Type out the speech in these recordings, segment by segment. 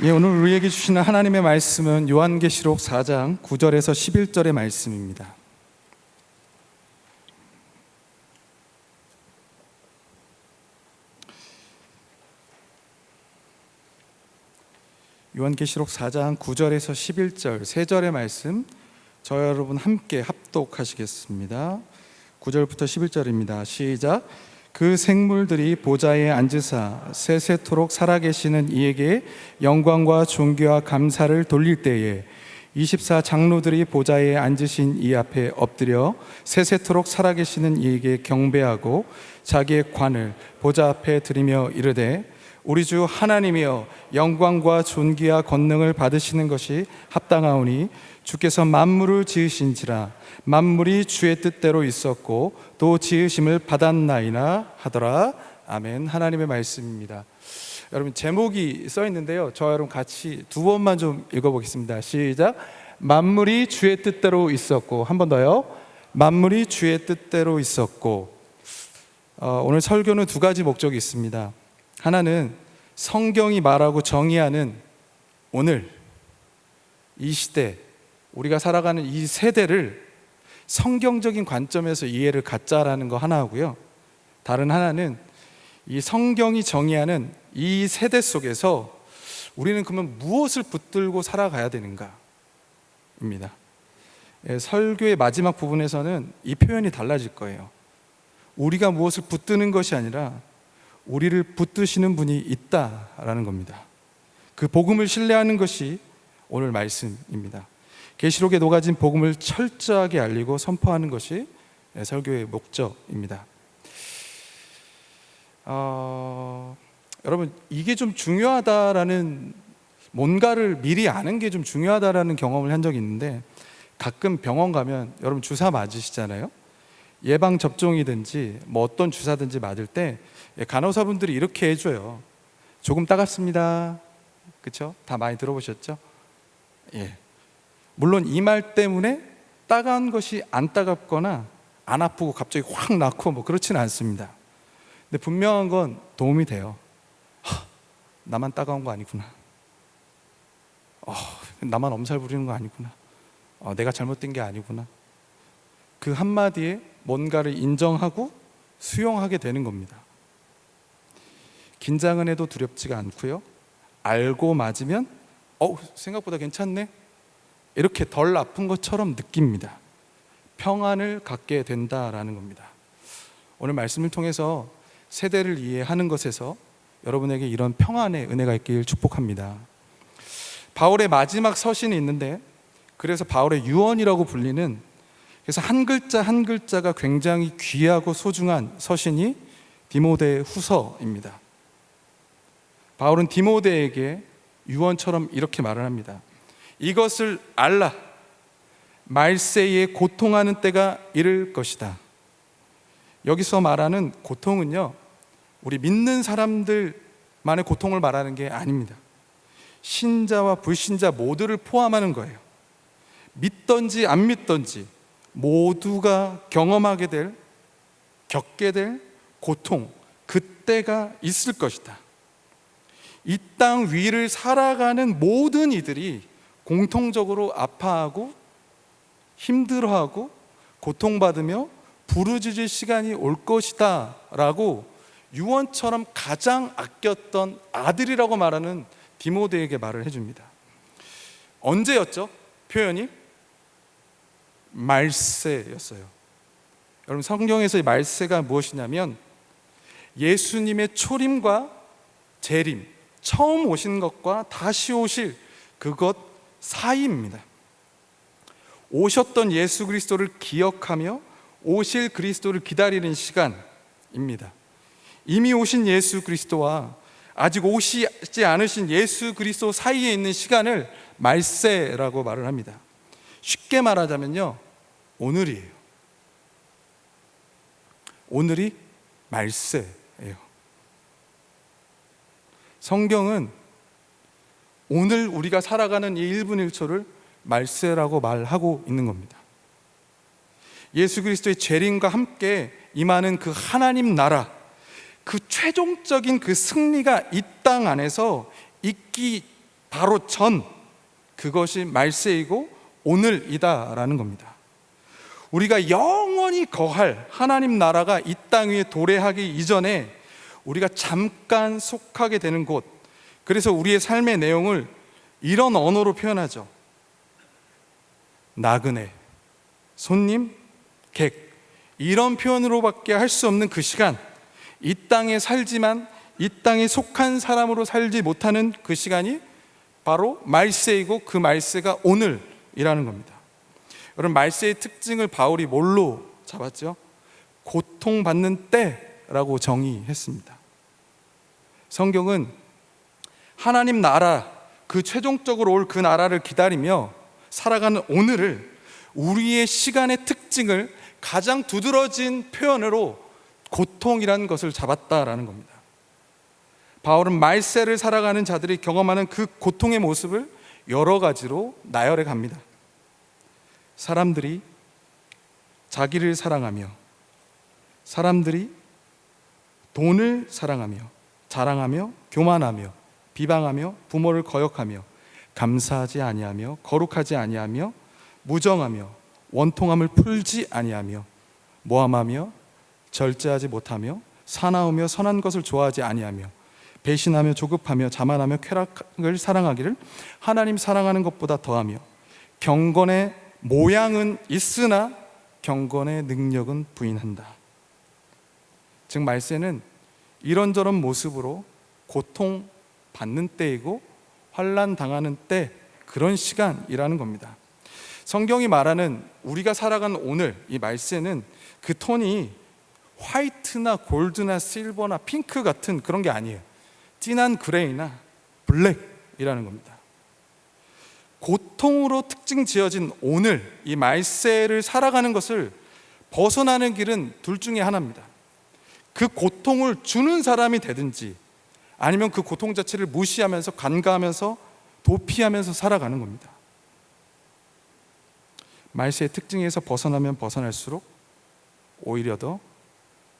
오늘 우리에게 주시는 하나님의 말씀은 요한계시록 4장 9절에서 11절의 말씀입니다. 요한계시록 4장 9절에서 11절 세 절의 말씀 저와 여러분 함께 합독하시겠습니다. 9절부터 11절입니다. 시작. 그 생물들이 보좌에 앉으사 세세토록 살아계시는 이에게 영광과 존귀와 감사를 돌릴 때에 24 장로들이 보좌에 앉으신 이 앞에 엎드려 세세토록 살아계시는 이에게 경배하고 자기의 관을 보좌 앞에 드리며 이르되 우리 주 하나님이여 영광과 존귀와 권능을 받으시는 것이 합당하오니 주께서 만물을 지으신지라 만물이 주의 뜻대로 있었고 또 지으심을 받았나이나 하더라. 아멘. 하나님의 말씀입니다. 여러분 제목이 써 있는데요, 저와 여러분 같이 두 번만 좀 읽어보겠습니다. 시작. 만물이 주의 뜻대로 있었고. 한 번 더요. 만물이 주의 뜻대로 있었고. 오늘 설교는 두 가지 목적이 있습니다. 하나는 성경이 말하고 정의하는 오늘 이 시대, 우리가 살아가는 이 세대를 성경적인 관점에서 이해를 갖자라는 거 하나 하고요, 다른 하나는 이 성경이 정의하는 이 세대 속에서 우리는 그러면 무엇을 붙들고 살아가야 되는가 입니다. 설교의 마지막 부분에서는 이 표현이 달라질 거예요. 우리가 무엇을 붙드는 것이 아니라 우리를 붙드시는 분이 있다라는 겁니다. 그 복음을 신뢰하는 것이 오늘 말씀입니다. 계시록에 녹아진 복음을 철저하게 알리고 선포하는 것이 설교의 목적입니다. 여러분, 이게 좀 중요하다라는, 뭔가를 미리 아는 게 좀 중요하다라는 경험을 한 적이 있는데, 가끔 병원 가면 여러분 주사 맞으시잖아요. 예방 접종이든지 뭐 어떤 주사든지 맞을 때 간호사분들이 이렇게 해줘요. 조금 따갑습니다. 그렇죠? 다 많이 들어보셨죠? 예. 물론 이 말 때문에 따가운 것이 안 따갑거나 안 아프고 갑자기 확 낫고 뭐 그렇지는 않습니다. 근데 분명한 건 도움이 돼요. 나만 따가운 거 아니구나. 나만 엄살 부리는 거 아니구나. 내가 잘못된 게 아니구나. 그 한마디에 뭔가를 인정하고 수용하게 되는 겁니다. 긴장은 해도 두렵지가 않고요, 알고 맞으면 생각보다 괜찮네, 이렇게 덜 아픈 것처럼 느낍니다. 평안을 갖게 된다라는 겁니다. 오늘 말씀을 통해서 세대를 이해하는 것에서 여러분에게 이런 평안의 은혜가 있길 축복합니다. 바울의 마지막 서신이 있는데, 그래서 바울의 유언이라고 불리는, 그래서 한 글자 한 글자가 굉장히 귀하고 소중한 서신이 디모데 후서입니다. 바울은 디모데에게 유언처럼 이렇게 말을 합니다. 이것을 알라. 말세에 고통하는 때가 이를 것이다. 여기서 말하는 고통은요, 우리 믿는 사람들만의 고통을 말하는 게 아닙니다. 신자와 불신자 모두를 포함하는 거예요. 믿던지 안 믿던지 모두가 경험하게 될, 겪게 될 고통, 그때가 있을 것이다. 이 땅 위를 살아가는 모든 이들이 공통적으로 아파하고 힘들어하고 고통받으며 부르짖을 시간이 올 것이다 라고 유언처럼 가장 아꼈던 아들이라고 말하는 디모데에게 말을 해줍니다. 언제였죠? 표현이 말세였어요. 여러분, 성경에서의 말세가 무엇이냐면 예수님의 초림과 재림, 처음 오신 것과 다시 오실 그것 사이입니다. 오셨던 예수 그리스도를 기억하며 오실 그리스도를 기다리는 시간입니다. 이미 오신 예수 그리스도와 아직 오시지 않으신 예수 그리스도 사이에 있는 시간을 말세라고 말을 합니다. 쉽게 말하자면요, 오늘이에요. 오늘이 말세예요. 성경은 오늘 우리가 살아가는 이 1분 1초를 말세라고 말하고 있는 겁니다. 예수 그리스도의 재림과 함께 임하는 그 하나님 나라, 그 최종적인 그 승리가 이 땅 안에서 있기 바로 전, 그것이 말세이고 오늘이다라는 겁니다. 우리가 영원히 거할 하나님 나라가 이 땅 위에 도래하기 이전에 우리가 잠깐 속하게 되는 곳, 그래서 우리의 삶의 내용을 이런 언어로 표현하죠. 나그네, 손님, 객, 이런 표현으로밖에 할 수 없는 그 시간, 이 땅에 살지만 이 땅에 속한 사람으로 살지 못하는 그 시간이 바로 말세이고 그 말세가 오늘이라는 겁니다. 여러분, 말세의 특징을 바울이 뭘로 잡았죠? 고통받는 때라고 정의했습니다. 성경은 하나님 나라, 그 최종적으로 올 그 나라를 기다리며 살아가는 오늘을, 우리의 시간의 특징을 가장 두드러진 표현으로 고통이라는 것을 잡았다라는 겁니다. 바울은 말세를 살아가는 자들이 경험하는 그 고통의 모습을 여러 가지로 나열해 갑니다. 사람들이 자기를 사랑하며, 사람들이 돈을 사랑하며, 자랑하며, 교만하며, 비방하며, 부모를 거역하며, 감사하지 아니하며, 거룩하지 아니하며, 무정하며, 원통함을 풀지 아니하며, 모함하며, 절제하지 못하며, 사나우며, 선한 것을 좋아하지 아니하며, 배신하며, 조급하며, 자만하며, 쾌락을 사랑하기를 하나님 사랑하는 것보다 더하며, 경건의 모양은 있으나 경건의 능력은 부인한다. 즉 말세는 이런저런 모습으로 고통받는 때이고 환난 당하는 때, 그런 시간이라는 겁니다. 성경이 말하는 우리가 살아가는 오늘, 이 말세는 그 톤이 화이트나 골드나 실버나 핑크 같은 그런 게 아니에요. 진한 그레이나 블랙이라는 겁니다. 고통으로 특징 지어진 오늘, 이 말세를 살아가는 것을 벗어나는 길은 둘 중에 하나입니다. 그 고통을 주는 사람이 되든지, 아니면 그 고통 자체를 무시하면서 간과하면서 도피하면서 살아가는 겁니다. 말세의 특징에서 벗어나면 벗어날수록 오히려 더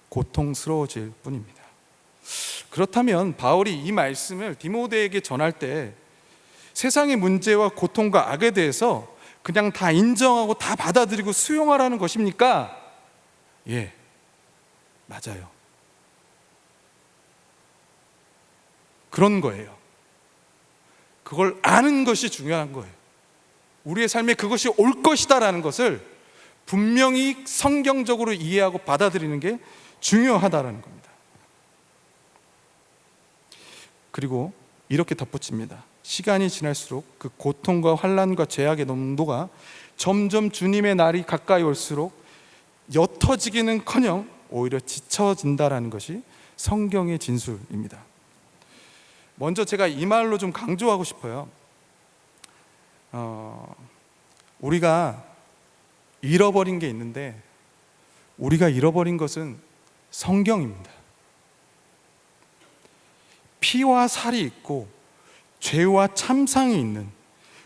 고통스러워질 뿐입니다. 그렇다면 바울이 이 말씀을 디모데에게 전할 때 세상의 문제와 고통과 악에 대해서 그냥 다 인정하고 다 받아들이고 수용하라는 것입니까? 예, 맞아요. 그런 거예요. 그걸 아는 것이 중요한 거예요. 우리의 삶에 그것이 올 것이다라는 것을 분명히 성경적으로 이해하고 받아들이는 게 중요하다라는 겁니다. 그리고 이렇게 덧붙입니다. 시간이 지날수록 그 고통과 환난과 죄악의 농도가 점점 주님의 날이 가까이 올수록 옅어지기는커녕 오히려 지쳐진다라는 것이 성경의 진술입니다. 먼저 제가 이 말로 좀 강조하고 싶어요. 우리가 잃어버린 게 있는데, 우리가 잃어버린 것은 성경입니다. 피와 살이 있고 죄와 참상이 있는,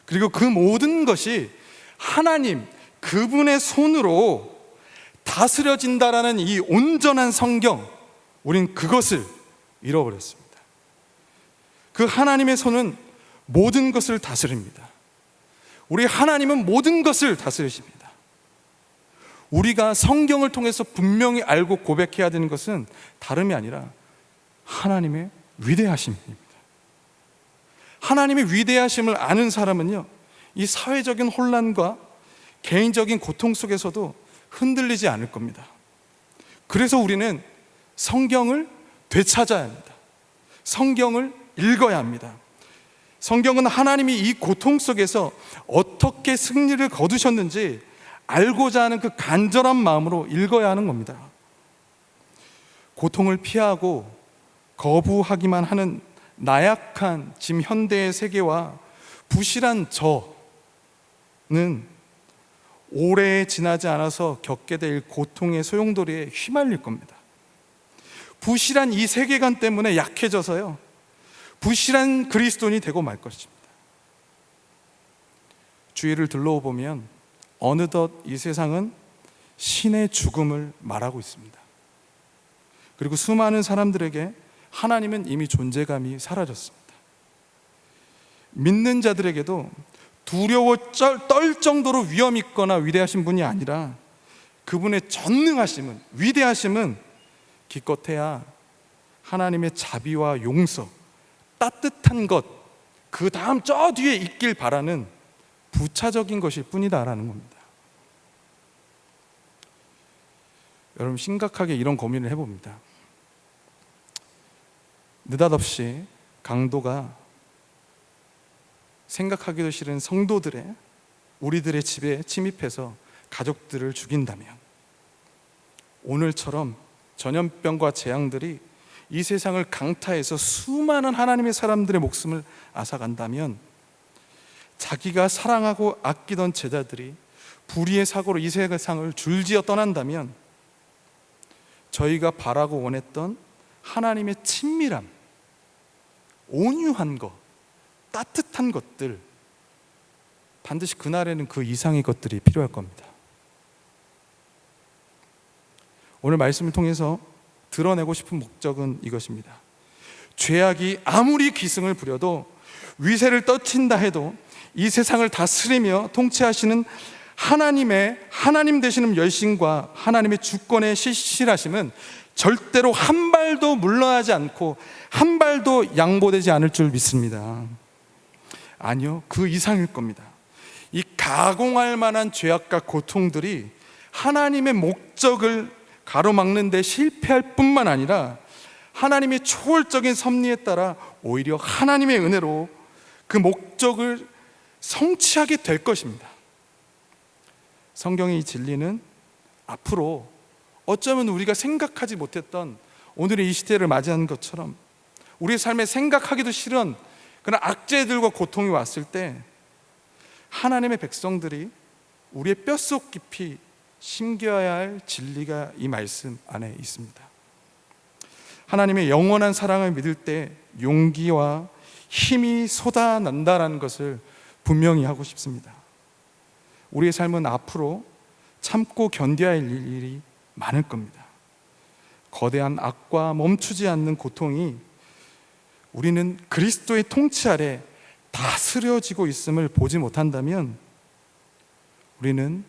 그리고 그 모든 것이 하나님 그분의 손으로 다스려진다라는 이 온전한 성경, 우린 그것을 잃어버렸습니다. 그 하나님의 손은 모든 것을 다스립니다. 우리 하나님은 모든 것을 다스리십니다. 우리가 성경을 통해서 분명히 알고 고백해야 되는 것은 다름이 아니라 하나님의 위대하심입니다. 하나님의 위대하심을 아는 사람은요, 이 사회적인 혼란과 개인적인 고통 속에서도 흔들리지 않을 겁니다. 그래서 우리는 성경을 되찾아야 합니다. 성경을 읽어야 합니다. 성경은 하나님이 이 고통 속에서 어떻게 승리를 거두셨는지 알고자 하는 그 간절한 마음으로 읽어야 하는 겁니다. 고통을 피하고 거부하기만 하는 나약한 지금 현대의 세계와 부실한 저는 오래 지나지 않아서 겪게 될 고통의 소용돌이에 휘말릴 겁니다. 부실한 이 세계관 때문에 약해져서요, 부실한 그리스도인이 되고 말 것입니다. 주위를 둘러보면 어느덧 이 세상은 신의 죽음을 말하고 있습니다. 그리고 수많은 사람들에게 하나님은 이미 존재감이 사라졌습니다. 믿는 자들에게도 두려워 떨 정도로 위험 있거나 위대하신 분이 아니라 그분의 전능하심은, 위대하심은 기껏해야 하나님의 자비와 용서, 따뜻한 것, 그 다음 저 뒤에 있길 바라는 부차적인 것일 뿐이다라는 겁니다. 여러분, 심각하게 이런 고민을 해봅니다. 느닷없이 강도가 생각하기도 싫은 성도들의, 우리들의 집에 침입해서 가족들을 죽인다면, 오늘처럼 전염병과 재앙들이 이 세상을 강타해서 수많은 하나님의 사람들의 목숨을 앗아간다면, 자기가 사랑하고 아끼던 제자들이 불의의 사고로 이 세상을 줄지어 떠난다면, 저희가 바라고 원했던 하나님의 친밀함, 온유한 것, 따뜻한 것들, 반드시 그날에는 그 이상의 것들이 필요할 겁니다. 오늘 말씀을 통해서 드러내고 싶은 목적은 이것입니다. 죄악이 아무리 기승을 부려도, 위세를 떨친다 해도 이 세상을 다스리며 통치하시는 하나님 되시는 열심과 하나님의 주권의 실실하심은 절대로 한 발도 물러나지 않고 한 발도 양보되지 않을 줄 믿습니다. 아니요, 그 이상일 겁니다. 이 가공할 만한 죄악과 고통들이 하나님의 목적을 가로막는 데 실패할 뿐만 아니라 하나님의 초월적인 섭리에 따라 오히려 하나님의 은혜로 그 목적을 성취하게 될 것입니다. 성경의 이 진리는 앞으로 어쩌면 우리가 생각하지 못했던 오늘의 이 시대를 맞이하는 것처럼 우리의 삶에 생각하기도 싫은 그런 악재들과 고통이 왔을 때 하나님의 백성들이 우리의 뼛속 깊이 심겨야 할 진리가 이 말씀 안에 있습니다. 하나님의 영원한 사랑을 믿을 때 용기와 힘이 솟아난다라는 것을 분명히 하고 싶습니다. 우리의 삶은 앞으로 참고 견뎌야 할 일이 많을 겁니다. 거대한 악과 멈추지 않는 고통이 우리는 그리스도의 통치 아래 다스려지고 있음을 보지 못한다면 우리는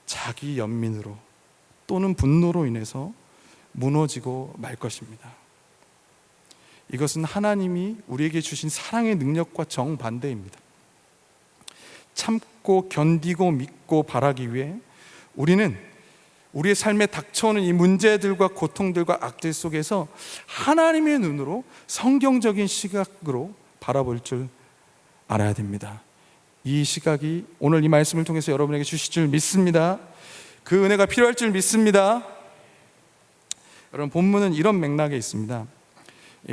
자기 연민으로 또는 분노로 인해서 무너지고 말 것입니다. 이것은 하나님이 우리에게 주신 사랑의 능력과 정반대입니다. 참고 견디고 믿고 바라기 위해 우리는 우리의 삶에 닥쳐오는 이 문제들과 고통들과 악들 속에서 하나님의 눈으로 성경적인 시각으로 바라볼 줄 알아야 됩니다. 이 시각이 오늘 이 말씀을 통해서 여러분에게 주실 줄 믿습니다. 그 은혜가 필요할 줄 믿습니다. 여러분, 본문은 이런 맥락에 있습니다.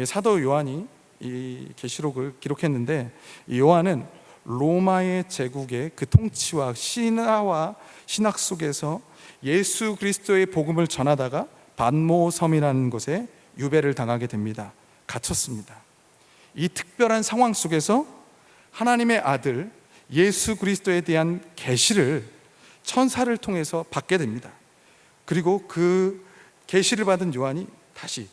사도 요한이 이 계시록을 기록했는데, 이 요한은 로마의 제국의 그 통치와 신화와 신학 속에서 예수 그리스도의 복음을 전하다가 반모섬이라는 곳에 유배를 당하게 됩니다. 갇혔습니다. 이 특별한 상황 속에서 하나님의 아들 예수 그리스도에 대한 계시를 천사를 통해서 받게 됩니다. 그리고 그 계시를 받은 요한이 다시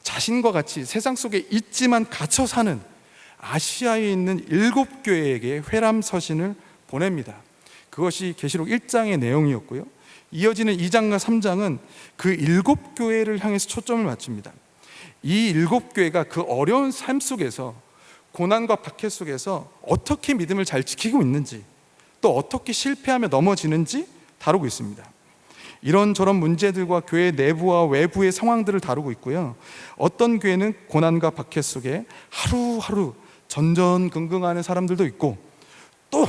자신과 같이 세상 속에 있지만 갇혀 사는 아시아에 있는 7교회에게 회람 서신을 보냅니다. 그것이 계시록 1장의 내용이었고요. 이어지는 2장과 3장은 그 7교회를 향해서 초점을 맞춥니다. 이 7교회가 그 어려운 삶 속에서, 고난과 박해 속에서 어떻게 믿음을 잘 지키고 있는지, 또 어떻게 실패하며 넘어지는지 다루고 있습니다. 이런저런 문제들과 교회 내부와 외부의 상황들을 다루고 있고요. 어떤 교회는 고난과 박해 속에 하루하루 전전긍긍하는 사람들도 있고, 또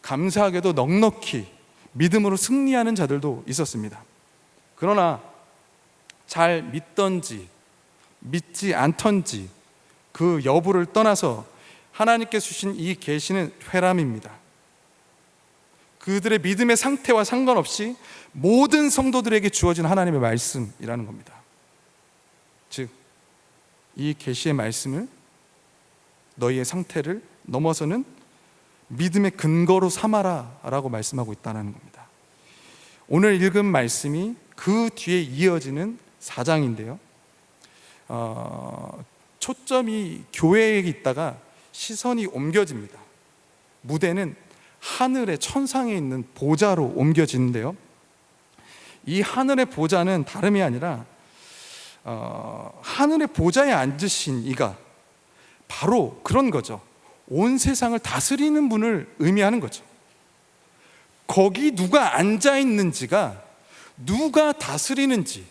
감사하게도 넉넉히 믿음으로 승리하는 자들도 있었습니다. 그러나 잘 믿던지 믿지 않던지 그 여부를 떠나서 하나님께서 주신 이 계시는 회람입니다. 그들의 믿음의 상태와 상관없이 모든 성도들에게 주어진 하나님의 말씀이라는 겁니다. 즉, 이 계시의 말씀을 너희의 상태를 넘어서는 믿음의 근거로 삼아라 라고 말씀하고 있다는 겁니다. 오늘 읽은 말씀이 그 뒤에 이어지는 4장인데요, 초점이 교회에 있다가 시선이 옮겨집니다. 무대는 하늘의 천상에 있는 보좌로 옮겨지는데요, 이 하늘의 보좌는 다름이 아니라 하늘의 보좌에 앉으신 이가 바로 그런 거죠. 온 세상을 다스리는 분을 의미하는 거죠. 거기 누가 앉아 있는지가, 누가 다스리는지,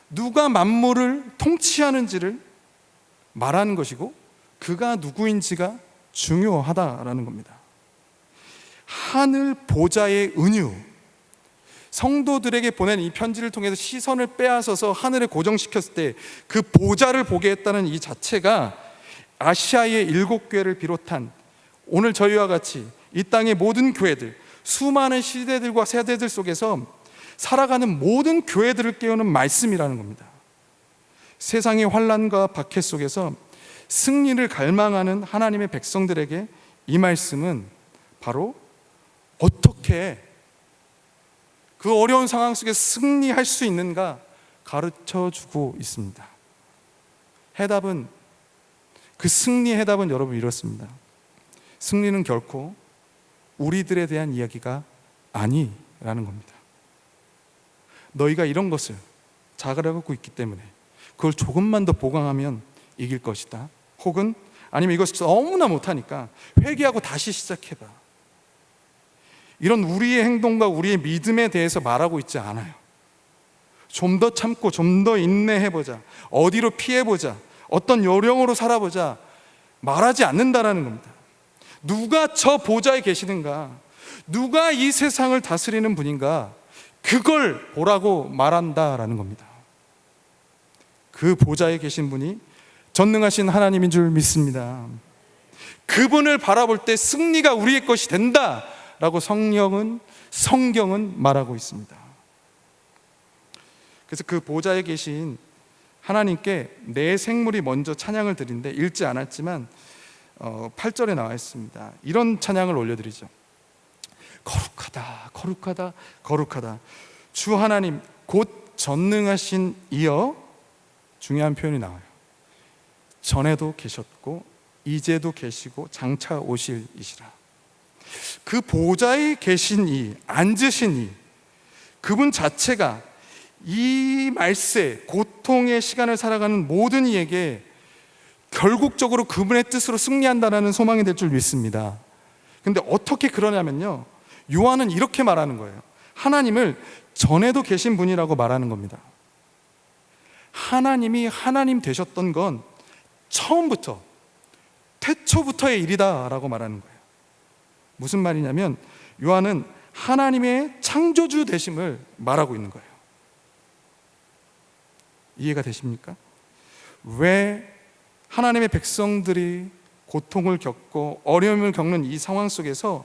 누가 만물을 통치하는지를 말하는 것이고, 그가 누구인지가 중요하다라는 겁니다. 하늘 보좌의 은유, 성도들에게 보낸 이 편지를 통해서 시선을 빼앗아서 하늘에 고정시켰을 때 그 보좌를 보게 했다는 이 자체가 아시아의 7교회를 비롯한 오늘 저희와 같이 이 땅의 모든 교회들, 수많은 시대들과 세대들 속에서 살아가는 모든 교회들을 깨우는 말씀이라는 겁니다. 세상의 환난과 박해 속에서 승리를 갈망하는 하나님의 백성들에게 이 말씀은 바로 어떻게 그 어려운 상황 속에 승리할 수 있는가 가르쳐 주고 있습니다. 해답은, 그 승리의 해답은 여러분 이렇습니다. 승리는 결코 우리들에 대한 이야기가 아니라는 겁니다. 너희가 이런 것을 자갈하고 있기 때문에 그걸 조금만 더 보강하면 이길 것이다. 혹은 아니면 이것을 너무나 못하니까 회개하고 다시 시작해봐. 이런 우리의 행동과 우리의 믿음에 대해서 말하고 있지 않아요. 좀 더 참고 좀 더 인내해보자, 어디로 피해보자, 어떤 요령으로 살아보자 말하지 않는다라는 겁니다. 누가 저 보좌에 계시는가, 누가 이 세상을 다스리는 분인가, 그걸 보라고 말한다라는 겁니다. 그 보좌에 계신 분이 전능하신 하나님인 줄 믿습니다. 그분을 바라볼 때 승리가 우리의 것이 된다라고 성경은 말하고 있습니다. 그래서 그 보좌에 계신 하나님께 내 생물이 먼저 찬양을 드리는데 읽지 않았지만 8절에 나와 있습니다. 이런 찬양을 올려드리죠. 거룩하다, 거룩하다, 거룩하다. 주 하나님 곧 전능하신 이여. 중요한 표현이 나와요. 전에도 계셨고 이제도 계시고 장차 오실 이시라. 그 보좌에 계신 이, 앉으신 이, 그분 자체가 이 말세, 고통의 시간을 살아가는 모든 이에게 결국적으로 그분의 뜻으로 승리한다는 소망이 될 줄 믿습니다. 근데 어떻게 그러냐면요, 요한은 이렇게 말하는 거예요. 하나님을 전에도 계신 분이라고 말하는 겁니다. 하나님이 하나님 되셨던 건 처음부터, 태초부터의 일이다라고 말하는 거예요. 무슨 말이냐면 요한은 하나님의 창조주 되심을 말하고 있는 거예요. 이해가 되십니까? 왜 하나님의 백성들이 고통을 겪고 어려움을 겪는 이 상황 속에서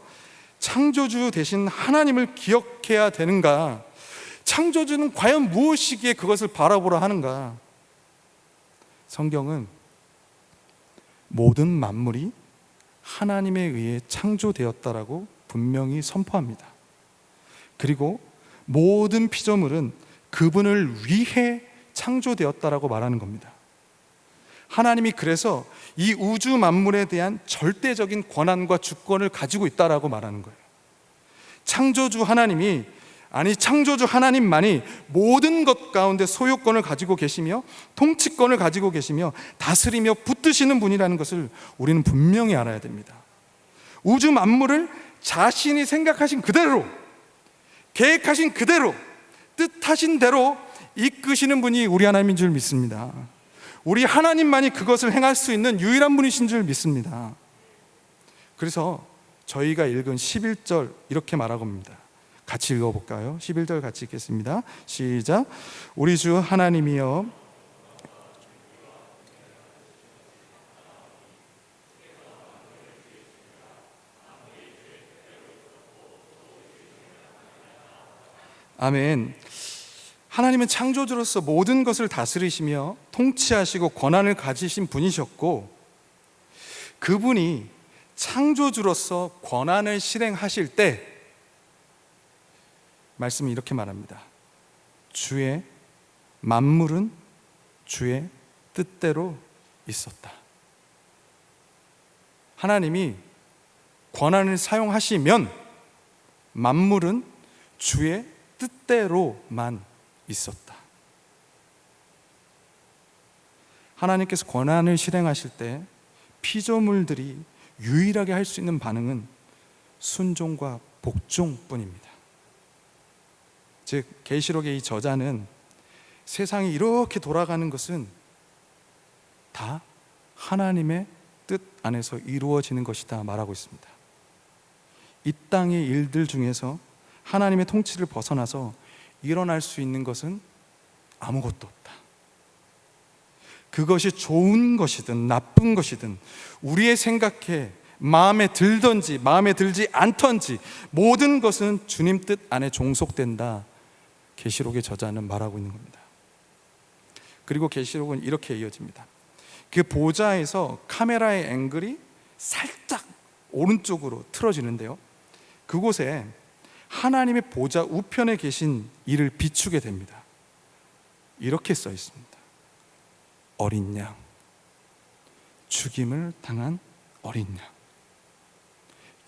창조주 되신 하나님을 기억해야 되는가? 창조주는 과연 무엇이기에 그것을 바라보라 하는가? 성경은 모든 만물이 하나님에 의해 창조되었다라고 분명히 선포합니다. 그리고 모든 피조물은 그분을 위해 창조되었다라고 말하는 겁니다. 하나님이 그래서 이 우주 만물에 대한 절대적인 권한과 주권을 가지고 있다라고 말하는 거예요. 창조주 하나님만이 모든 것 가운데 소유권을 가지고 계시며 통치권을 가지고 계시며 다스리며 붙드시는 분이라는 것을 우리는 분명히 알아야 됩니다. 우주 만물을 자신이 생각하신 그대로, 계획하신 그대로, 뜻하신 대로 이끄시는 분이 우리 하나님인 줄 믿습니다. 우리 하나님만이 그것을 행할 수 있는 유일한 분이신 줄 믿습니다. 그래서 저희가 읽은 11절 이렇게 말하고 있습니다. 같이 읽어볼까요? 11절 같이 읽겠습니다. 시작. 우리 주 하나님이여, 아멘. 하나님은 창조주로서 모든 것을 다스리시며 통치하시고 권한을 가지신 분이셨고, 그분이 창조주로서 권한을 실행하실 때 말씀이 이렇게 말합니다. 주의 만물은 주의 뜻대로 있었다. 하나님이 권한을 사용하시면 만물은 주의 뜻대로만 있었다. 하나님께서 권한을 실행하실 때 피조물들이 유일하게 할 수 있는 반응은 순종과 복종뿐입니다. 즉 계시록의 이 저자는 세상이 이렇게 돌아가는 것은 다 하나님의 뜻 안에서 이루어지는 것이다 말하고 있습니다. 이 땅의 일들 중에서 하나님의 통치를 벗어나서 일어날 수 있는 것은 아무것도 없다. 그것이 좋은 것이든 나쁜 것이든 우리의 생각에 마음에 들던지 마음에 들지 않던지 모든 것은 주님 뜻 안에 종속된다. 계시록의 저자는 말하고 있는 겁니다. 그리고 계시록은 이렇게 이어집니다. 그 보좌에서 카메라의 앵글이 살짝 오른쪽으로 틀어지는데요, 그곳에 하나님의 보좌 우편에 계신 이를 비추게 됩니다. 이렇게 써 있습니다. 어린 양, 죽임을 당한 어린 양,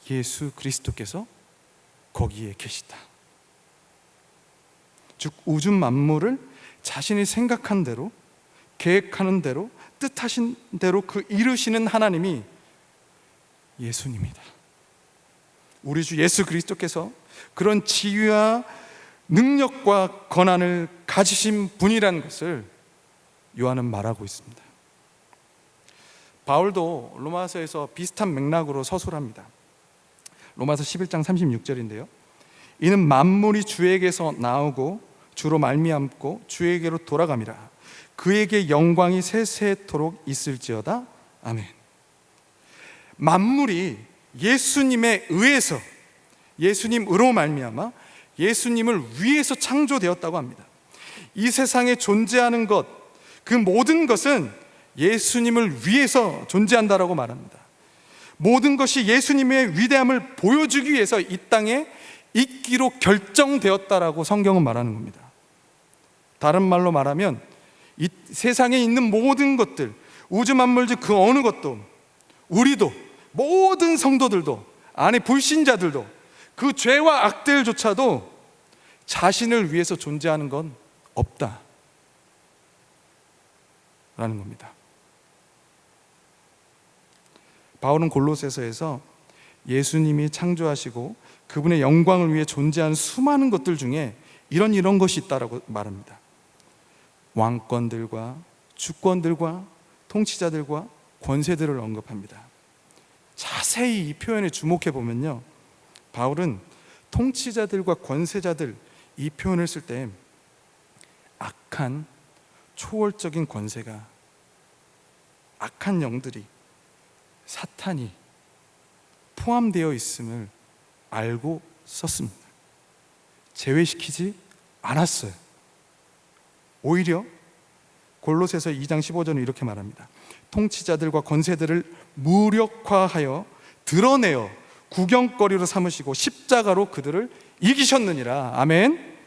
예수 그리스도께서 거기에 계시다. 즉 우주 만물을 자신이 생각한 대로, 계획하는 대로, 뜻하신 대로 그 이루시는 하나님이 예수님이다. 우리 주 예수 그리스도께서 그런 지위와 능력과 권한을 가지신 분이라는 것을 요한은 말하고 있습니다. 바울도 로마서에서 비슷한 맥락으로 서술합니다. 로마서 11장 36절인데요, 이는 만물이 주에게서 나오고 주로 말미암고 주에게로 돌아감이라. 그에게 영광이 세세토록 있을지어다. 아멘. 만물이 예수님에 의해서, 예수님으로 말미암아 예수님을 위해서 창조되었다고 합니다. 이 세상에 존재하는 것, 그 모든 것은 예수님을 위해서 존재한다라고 말합니다. 모든 것이 예수님의 위대함을 보여주기 위해서 이 땅에 있기로 결정되었다라고 성경은 말하는 겁니다. 다른 말로 말하면 이 세상에 있는 모든 것들, 우주 만물 중 그 어느 것도, 우리도, 모든 성도들도, 아니 불신자들도, 그 죄와 악들조차도 자신을 위해서 존재하는 건 없다 라는 겁니다. 바울은 골로새서에서 예수님이 창조하시고 그분의 영광을 위해 존재하는 수많은 것들 중에 이런 것이 있다라고 말합니다. 왕권들과 주권들과 통치자들과 권세들을 언급합니다. 자세히 이 표현에 주목해 보면요, 바울은 통치자들과 권세자들 이 표현을 쓸 때 악한 초월적인 권세가, 악한 영들이, 사탄이 포함되어 있음을 알고 썼습니다. 제외시키지 않았어요. 오히려 골로새서 2장 15절은 이렇게 말합니다. 통치자들과 권세들을 무력화하여 드러내어 구경거리로 삼으시고 십자가로 그들을 이기셨느니라. 아멘.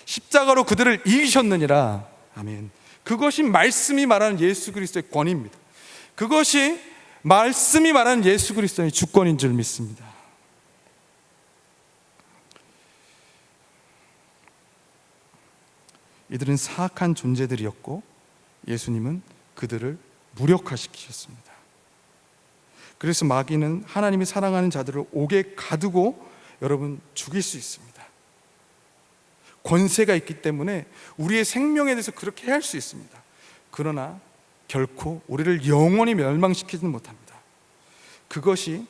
십자가로 그들을 이기셨느니라. 아멘. 그것이 말씀이 말하는 예수 그리스도의 권위입니다. 그것이 말씀이 말하는 예수 그리스도의 주권인 줄 믿습니다. 이들은 사악한 존재들이었고 예수님은 그들을 무력화시키셨습니다. 그래서 마귀는 하나님이 사랑하는 자들을 옥에 가두고 여러분 죽일 수 있습니다. 권세가 있기 때문에 우리의 생명에 대해서 그렇게 할 수 있습니다. 그러나 결코 우리를 영원히 멸망시키지는 못합니다. 그것이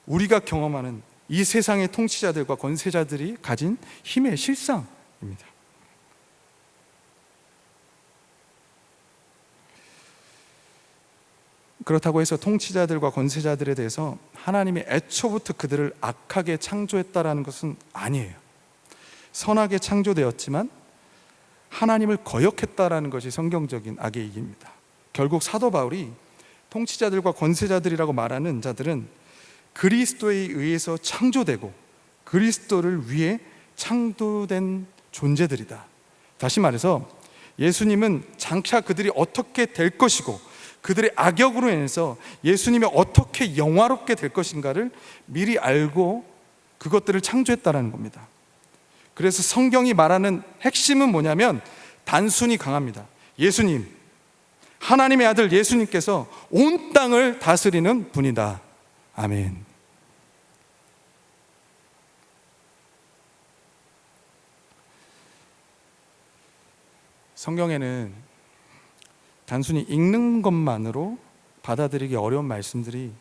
우리가 경험하는 이 세상의 통치자들과 권세자들이 가진 힘의 실상입니다. 그렇다고 해서 통치자들과 권세자들에 대해서 하나님이 애초부터 그들을 악하게 창조했다라는 것은 아니에요. 선하게 창조되었지만 하나님을 거역했다라는 것이 성경적인 악의 이기입니다. 결국 사도 바울이 통치자들과 권세자들이라고 말하는 자들은 그리스도에 의해서 창조되고 그리스도를 위해 창조된 존재들이다. 다시 말해서 예수님은 장차 그들이 어떻게 될 것이고 그들의 악역으로 인해서 예수님이 어떻게 영화롭게 될 것인가를 미리 알고 그것들을 창조했다는 겁니다. 그래서 성경이 말하는 핵심은 뭐냐면 단순히 강합니다. 예수님, 하나님의 아들 예수님께서 온 땅을 다스리는 분이다. 아멘. 성경에는 단순히 읽는 것만으로 받아들이기 어려운 말씀들이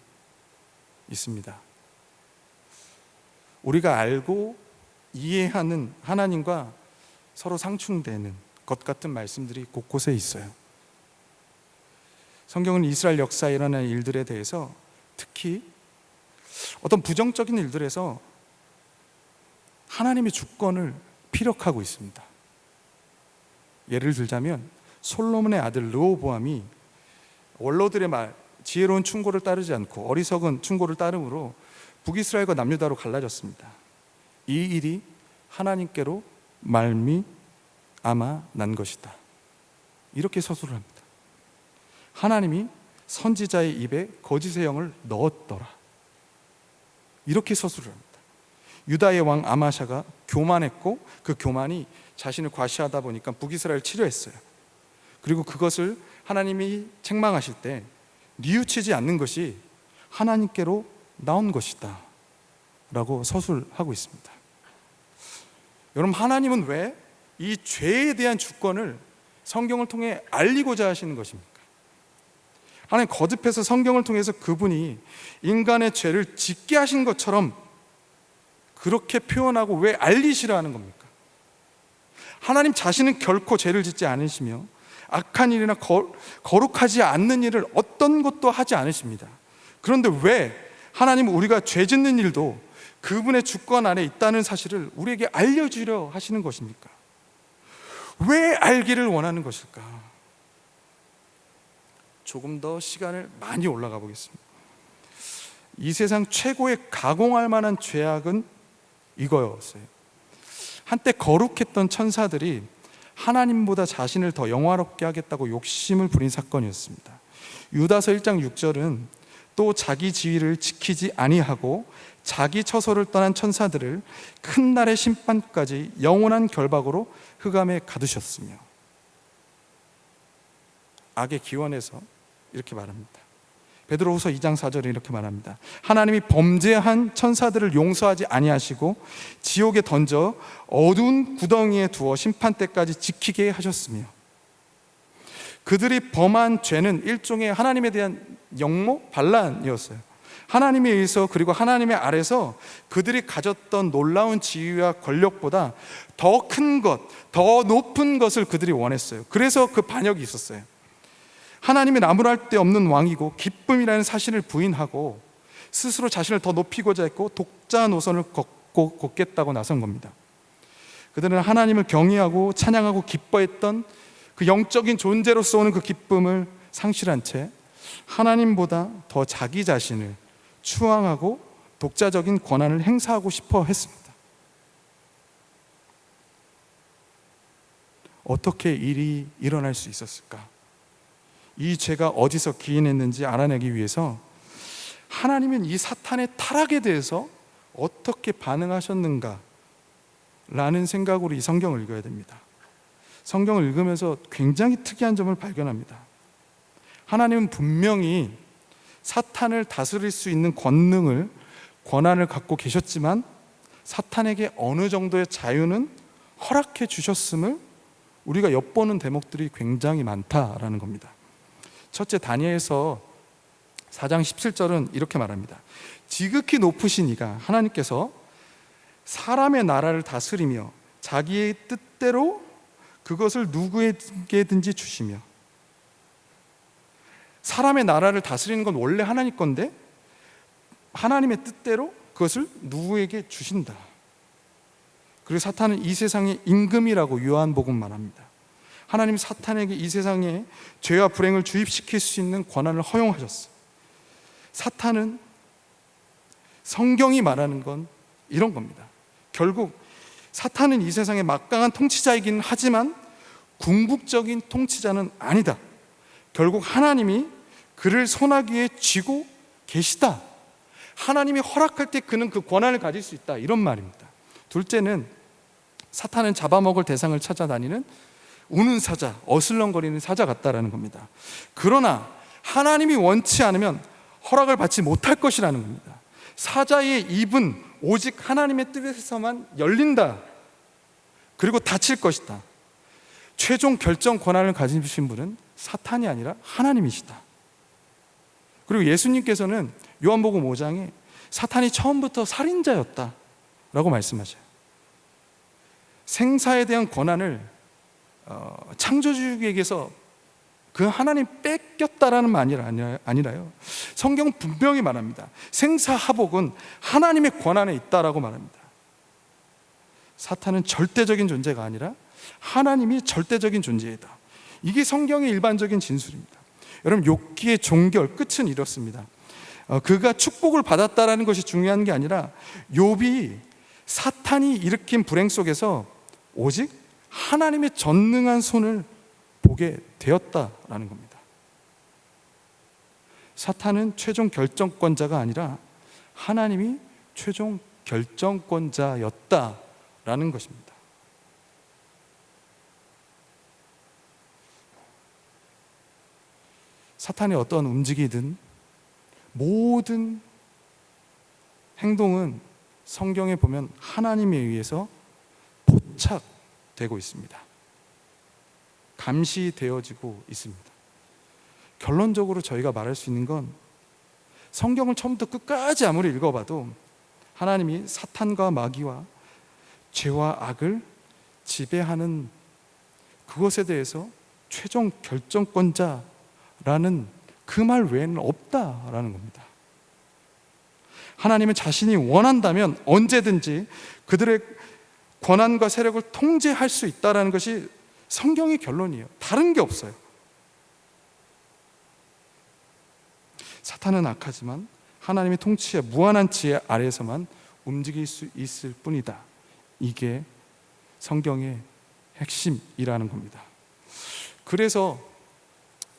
있습니다. 우리가 알고 이해하는 하나님과 서로 상충되는 것 같은 말씀들이 곳곳에 있어요. 성경은 이스라엘 역사에 일어난 일들에 대해서 특히 어떤 부정적인 일들에서 하나님의 주권을 피력하고 있습니다. 예를 들자면 솔로몬의 아들 르호보암이 원로들의 말, 지혜로운 충고를 따르지 않고 어리석은 충고를 따름으로 북이스라엘과 남유다로 갈라졌습니다. 이 일이 하나님께로 말미암아 난 것이다. 이렇게 서술을 합니다. 하나님이 선지자의 입에 거짓의 영을 넣었더라. 이렇게 서술을 합니다. 유다의 왕 아마샤가 교만했고 그 교만이 자신을 과시하다 보니까 북이스라엘을 치려했어요. 그리고 그것을 하나님이 책망하실 때 뉘우치지 않는 것이 하나님께로 나온 것이다 라고 서술하고 있습니다. 여러분, 하나님은 왜 이 죄에 대한 주권을 성경을 통해 알리고자 하시는 것입니까? 하나님 거듭해서 성경을 통해서 그분이 인간의 죄를 짓게 하신 것처럼 그렇게 표현하고 왜 알리시려 하는 겁니까? 하나님 자신은 결코 죄를 짓지 않으시며 악한 일이나 거룩하지 않는 일을 어떤 것도 하지 않으십니다. 그런데 왜 하나님은 우리가 죄 짓는 일도 그분의 주권 안에 있다는 사실을 우리에게 알려주려 하시는 것입니까? 왜 알기를 원하는 것일까? 조금 더 시간을 많이 올라가 보겠습니다. 이 세상 최고의 가공할 만한 죄악은 이거였어요. 한때 거룩했던 천사들이 하나님보다 자신을 더 영화롭게 하겠다고 욕심을 부린 사건이었습니다. 유다서 1장 6절은 또 자기 지위를 지키지 아니하고 자기 처소를 떠난 천사들을 큰 날의 심판까지 영원한 결박으로 흑암에 가두셨으며, 악의 기원에서 이렇게 말합니다. 베드로후서 2장 4절에 이렇게 말합니다. 하나님이 범죄한 천사들을 용서하지 아니하시고 지옥에 던져 어두운 구덩이에 두어 심판 때까지 지키게 하셨으며, 그들이 범한 죄는 일종의 하나님에 대한 역모, 반란이었어요. 하나님에 의해서, 그리고 하나님의 아래서 그들이 가졌던 놀라운 지위와 권력보다 더 큰 것, 더 높은 것을 그들이 원했어요. 그래서 그 반역이 있었어요. 하나님이 나무랄 데 없는 왕이고 기쁨이라는 사실을 부인하고 스스로 자신을 더 높이고자 했고 독자 노선을 걷겠다고 나선 겁니다. 그들은 하나님을 경외하고 찬양하고 기뻐했던 그 영적인 존재로서 오는 그 기쁨을 상실한 채 하나님보다 더 자기 자신을 추앙하고 독자적인 권한을 행사하고 싶어 했습니다. 어떻게 일이 일어날 수 있었을까? 이 죄가 어디서 기인했는지 알아내기 위해서 하나님은 이 사탄의 타락에 대해서 어떻게 반응하셨는가 라는 생각으로 이 성경을 읽어야 됩니다. 성경을 읽으면서 굉장히 특이한 점을 발견합니다. 하나님은 분명히 사탄을 다스릴 수 있는 권한을 갖고 계셨지만 사탄에게 어느 정도의 자유는 허락해 주셨음을 우리가 엿보는 대목들이 굉장히 많다라는 겁니다. 첫째, 다니엘서 4장 17절은 이렇게 말합니다. 지극히 높으신 이가, 하나님께서 사람의 나라를 다스리며 자기의 뜻대로 그것을 누구에게든지 주시며, 사람의 나라를 다스리는 건 원래 하나님 건데 하나님의 뜻대로 그것을 누구에게 주신다. 그리고 사탄은 이 세상의 임금이라고 요한복음 말합니다. 하나님 사탄에게 이 세상에 죄와 불행을 주입시킬 수 있는 권한을 허용하셨어요. 사탄은, 성경이 말하는 건 이런 겁니다. 결국 사탄은 이 세상의 막강한 통치자이긴 하지만 궁극적인 통치자는 아니다. 결국 하나님이 그를 소나기에 쥐고 계시다. 하나님이 허락할 때 그는 그 권한을 가질 수 있다, 이런 말입니다. 둘째는 사탄은 잡아먹을 대상을 찾아다니는 우는 사자, 어슬렁거리는 사자 같다라는 겁니다. 그러나 하나님이 원치 않으면 허락을 받지 못할 것이라는 겁니다. 사자의 입은 오직 하나님의 뜻에서만 열린다. 그리고 닫힐 것이다. 최종 결정 권한을 가지신 분은 사탄이 아니라 하나님이시다. 그리고 예수님께서는 요한복음 5장에 사탄이 처음부터 살인자였다 라고 말씀하셔요. 생사에 대한 권한을 창조주에게서 그 하나님 뺏겼다라는 말이 아니라요, 성경 분명히 말합니다. 생사하복은 하나님의 권한에 있다라고 말합니다. 사탄은 절대적인 존재가 아니라 하나님이 절대적인 존재이다. 이게 성경의 일반적인 진술입니다. 여러분, 욥기의 종결 끝은 이렇습니다. 그가 축복을 받았다라는 것이 중요한 게 아니라 욥이 사탄이 일으킨 불행 속에서 오직 하나님의 전능한 손을 보게 되었다라는 겁니다. 사탄은 최종 결정권자가 아니라 하나님이 최종 결정권자였다라는 것입니다. 사탄이 어떤 움직이든 모든 행동은 성경에 보면 하나님에 의해서 포착되고 있습니다. 감시되어지고 있습니다. 결론적으로 저희가 말할 수 있는 건 성경을 처음부터 끝까지 아무리 읽어봐도 하나님이 사탄과 마귀와 죄와 악을 지배하는 그것에 대해서 최종 결정권자라는 그 말 외에는 없다라는 겁니다. 하나님은 자신이 원한다면 언제든지 그들의 권한과 세력을 통제할 수 있다는 것이 성경의 결론이에요. 다른 게 없어요. 사탄은 악하지만 하나님의 통치에 무한한 지혜 아래에서만 움직일 수 있을 뿐이다. 이게 성경의 핵심이라는 겁니다. 그래서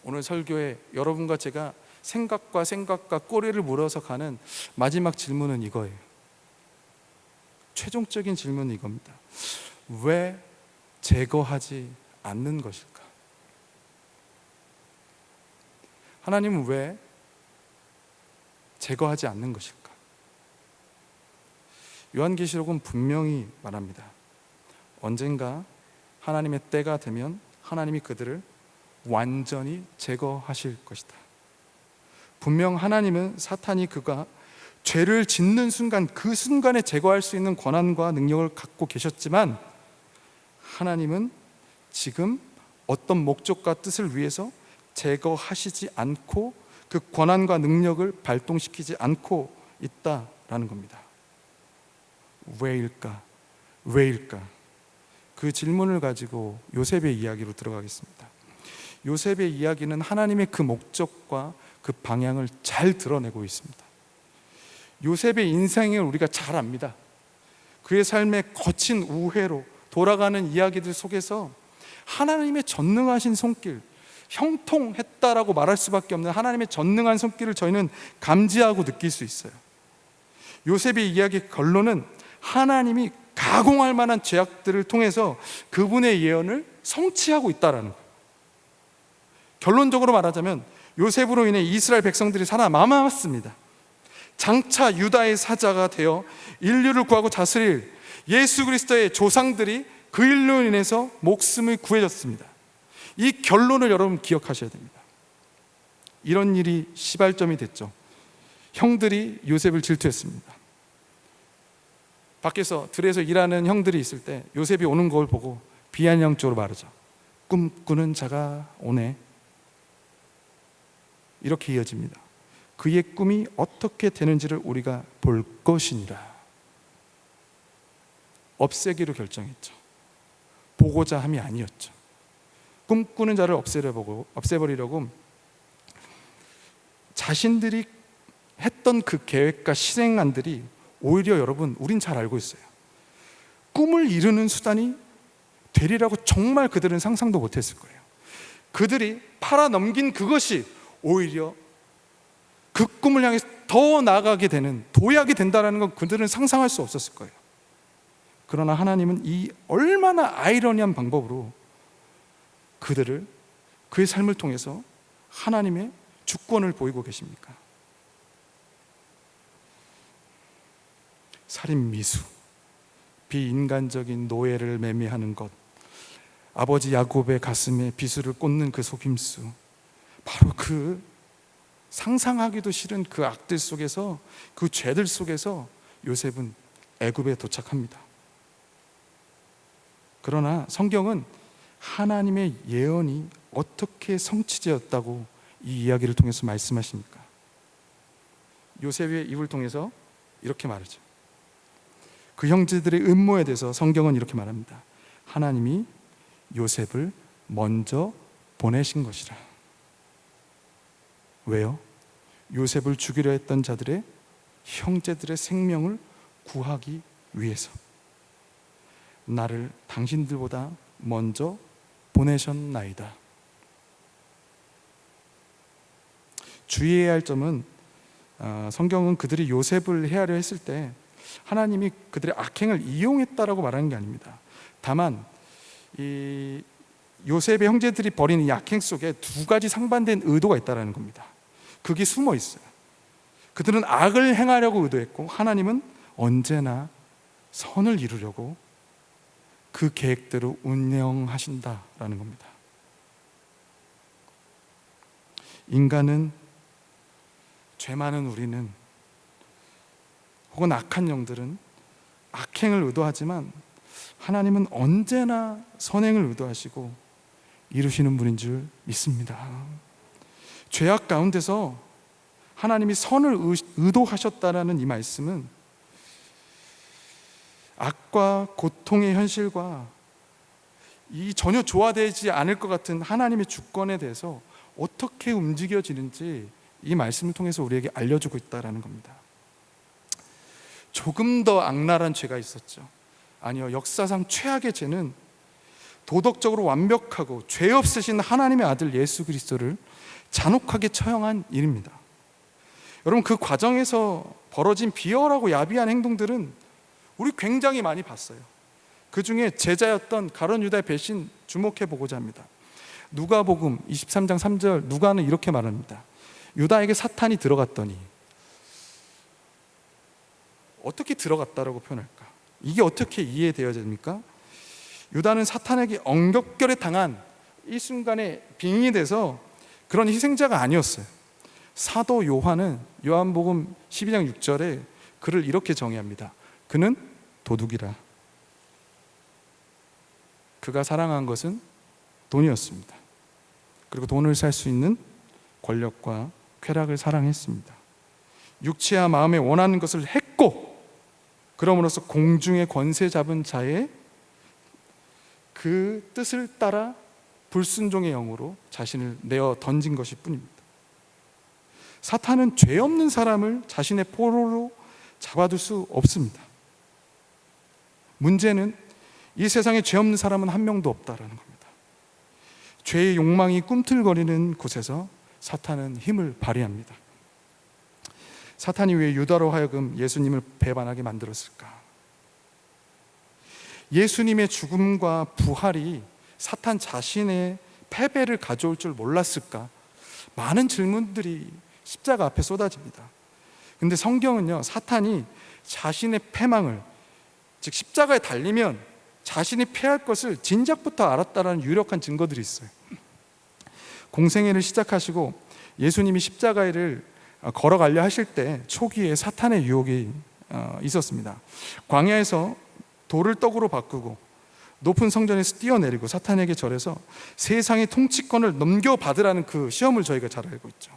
오늘 설교에 여러분과 제가 생각과 꼬리를 물어서 가는 마지막 질문은 이거예요. 최종적인 질문은 이겁니다. 왜 제거하지 않는 것일까? 하나님은 왜 제거하지 않는 것일까? 요한계시록은 분명히 말합니다. 언젠가 하나님의 때가 되면 하나님이 그들을 완전히 제거하실 것이다. 분명 하나님은 사탄이 그가 죄를 짓는 순간 그 순간에 제거할 수 있는 권한과 능력을 갖고 계셨지만 하나님은 지금 어떤 목적과 뜻을 위해서 제거하시지 않고 그 권한과 능력을 발동시키지 않고 있다라는 겁니다. 왜일까? 왜일까? 그 질문을 가지고 요셉의 이야기로 들어가겠습니다. 요셉의 이야기는 하나님의 그 목적과 그 방향을 잘 드러내고 있습니다. 요셉의 인생을 우리가 잘 압니다. 그의 삶의 거친 우회로 돌아가는 이야기들 속에서 하나님의 전능하신 손길, 형통했다라고 말할 수밖에 없는 하나님의 전능한 손길을 저희는 감지하고 느낄 수 있어요. 요셉의 이야기의 결론은 하나님이 가공할 만한 죄악들을 통해서 그분의 예언을 성취하고 있다라는 거예요. 결론적으로 말하자면 요셉으로 인해 이스라엘 백성들이 살아남았습니다. 장차 유다의 사자가 되어 인류를 구하고 다스릴 예수 그리스도의 조상들이 그 일로 인해서 목숨을 구해졌습니다. 이 결론을 여러분 기억하셔야 됩니다. 이런 일이 시발점이 됐죠. 형들이 요셉을 질투했습니다. 밖에서 들에서 일하는 형들이 있을 때 요셉이 오는 걸 보고 비아냥적으로 말하죠. 꿈꾸는 자가 오네. 이렇게 이어집니다. 그의 꿈이 어떻게 되는지를 우리가 볼 것이니라. 없애기로 결정했죠. 보고자 함이 아니었죠. 꿈꾸는 자를 없애버리려고 자신들이 했던 그 계획과 실행안들이 오히려 여러분 우린 잘 알고 있어요. 꿈을 이루는 수단이 되리라고 정말 그들은 상상도 못했을 거예요. 그들이 팔아넘긴 그것이 오히려 그 꿈을 향해 더 나아가게 되는, 도약이 된다는 건 그들은 상상할 수 없었을 거예요. 그러나 하나님은 이 얼마나 아이러니한 방법으로 그들을, 그의 삶을 통해서 하나님의 주권을 보이고 계십니까? 살인 미수, 비인간적인 노예를 매매하는 것, 아버지 야곱의 가슴에 비수를 꽂는 그 속임수, 바로 그 상상하기도 싫은 그 악들 속에서, 그 죄들 속에서 요셉은 애굽에 도착합니다. 그러나 성경은 하나님의 예언이 어떻게 성취되었다고 이 이야기를 통해서 말씀하십니까? 요셉의 입을 통해서 이렇게 말하죠. 그 형제들의 음모에 대해서 성경은 이렇게 말합니다. 하나님이 요셉을 먼저 보내신 것이라. 왜요? 요셉을 죽이려 했던 자들의, 형제들의 생명을 구하기 위해서 나를 당신들보다 먼저 보내셨나이다. 주의해야 할 점은, 성경은 그들이 요셉을 해하려 했을 때 하나님이 그들의 악행을 이용했다라고 말하는 게 아닙니다. 다만 이 요셉의 형제들이 벌인 이 악행 속에 두 가지 상반된 의도가 있다는 겁니다. 그게 숨어 있어요. 그들은 악을 행하려고 의도했고, 하나님은 언제나 선을 이루려고 그 계획대로 운영하신다라는 겁니다. 인간은, 죄 많은 우리는, 혹은 악한 영들은 악행을 의도하지만 하나님은 언제나 선행을 의도하시고 이루시는 분인 줄 믿습니다. 죄악 가운데서 하나님이 선을 의도하셨다라는 이 말씀은 악과 고통의 현실과 이 전혀 조화되지 않을 것 같은 하나님의 주권에 대해서 어떻게 움직여지는지 이 말씀을 통해서 우리에게 알려주고 있다는 겁니다. 조금 더 악랄한 죄가 있었죠. 아니요, 역사상 최악의 죄는 도덕적으로 완벽하고 죄 없으신 하나님의 아들 예수 그리스도를 잔혹하게 처형한 일입니다. 여러분, 그 과정에서 벌어진 비열하고 야비한 행동들은 우리 굉장히 많이 봤어요. 그 중에 제자였던 가룟 유다의 배신 주목해 보고자 합니다. 누가복음 23장 3절, 누가는 이렇게 말합니다. 유다에게 사탄이 들어갔더니, 어떻게 들어갔다라고 표현할까? 이게 어떻게 이해되어집니까? 유다는 사탄에게 엉겹결에 당한 이 순간에 빙의 돼서 그런 희생자가 아니었어요. 사도 요한은 요한복음 12장 6절에 그를 이렇게 정의합니다. 그는 도둑이라. 그가 사랑한 것은 돈이었습니다. 그리고 돈을 살 수 있는 권력과 쾌락을 사랑했습니다. 육체와 마음에 원하는 것을 했고, 그럼으로써 공중의 권세 잡은 자의 그 뜻을 따라 불순종의 영으로 자신을 내어 던진 것일 뿐입니다. 사탄은 죄 없는 사람을 자신의 포로로 잡아둘 수 없습니다. 문제는 이 세상에 죄 없는 사람은 한 명도 없다라는 겁니다. 죄의 욕망이 꿈틀거리는 곳에서 사탄은 힘을 발휘합니다. 사탄이 왜 유다로 하여금 예수님을 배반하게 만들었을까? 예수님의 죽음과 부활이 사탄 자신의 패배를 가져올 줄 몰랐을까? 많은 질문들이 십자가 앞에 쏟아집니다. 근데 성경은요, 사탄이 자신의 패망을, 즉 십자가에 달리면 자신이 패할 것을 진작부터 알았다는 유력한 증거들이 있어요. 공생애를 시작하시고 예수님이 십자가를 걸어가려 하실 때 초기에 사탄의 유혹이 있었습니다. 광야에서 돌을 떡으로 바꾸고 높은 성전에서 뛰어내리고 사탄에게 절해서 세상의 통치권을 넘겨받으라는 그 시험을 저희가 잘 알고 있죠.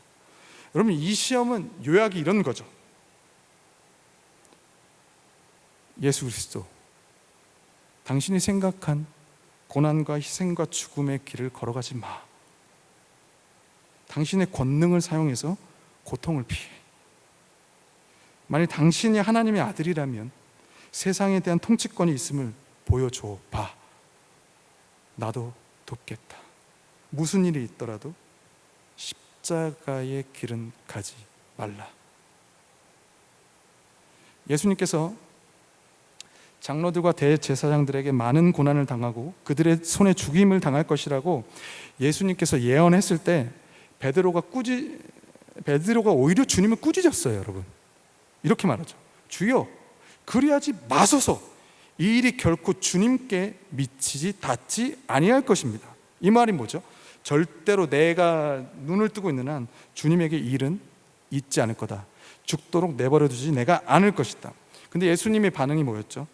여러분, 이 시험은 요약이 이런 거죠. 예수 그리스도, 당신이 생각한 고난과 희생과 죽음의 길을 걸어가지 마. 당신의 권능을 사용해서 고통을 피해. 만약 당신이 하나님의 아들이라면 세상에 대한 통치권이 있음을 보여줘 봐. 나도 돕겠다. 무슨 일이 있더라도 십자가의 길은 가지 말라. 예수님께서 장로들과 대제사장들에게 많은 고난을 당하고 그들의 손에 죽임을 당할 것이라고 예수님께서 예언했을 때 베드로가 오히려 주님을 꾸짖었어요. 여러분, 이렇게 말하죠. 주여, 그리하지 마소서. 이 일이 결코 주님께 미치지 닿지 아니할 것입니다. 이 말이 뭐죠? 절대로 내가 눈을 뜨고 있는 한 주님에게 이 일은 있지 않을 거다. 죽도록 내버려 두지 내가 않을 것이다. 근데 예수님의 반응이 뭐였죠?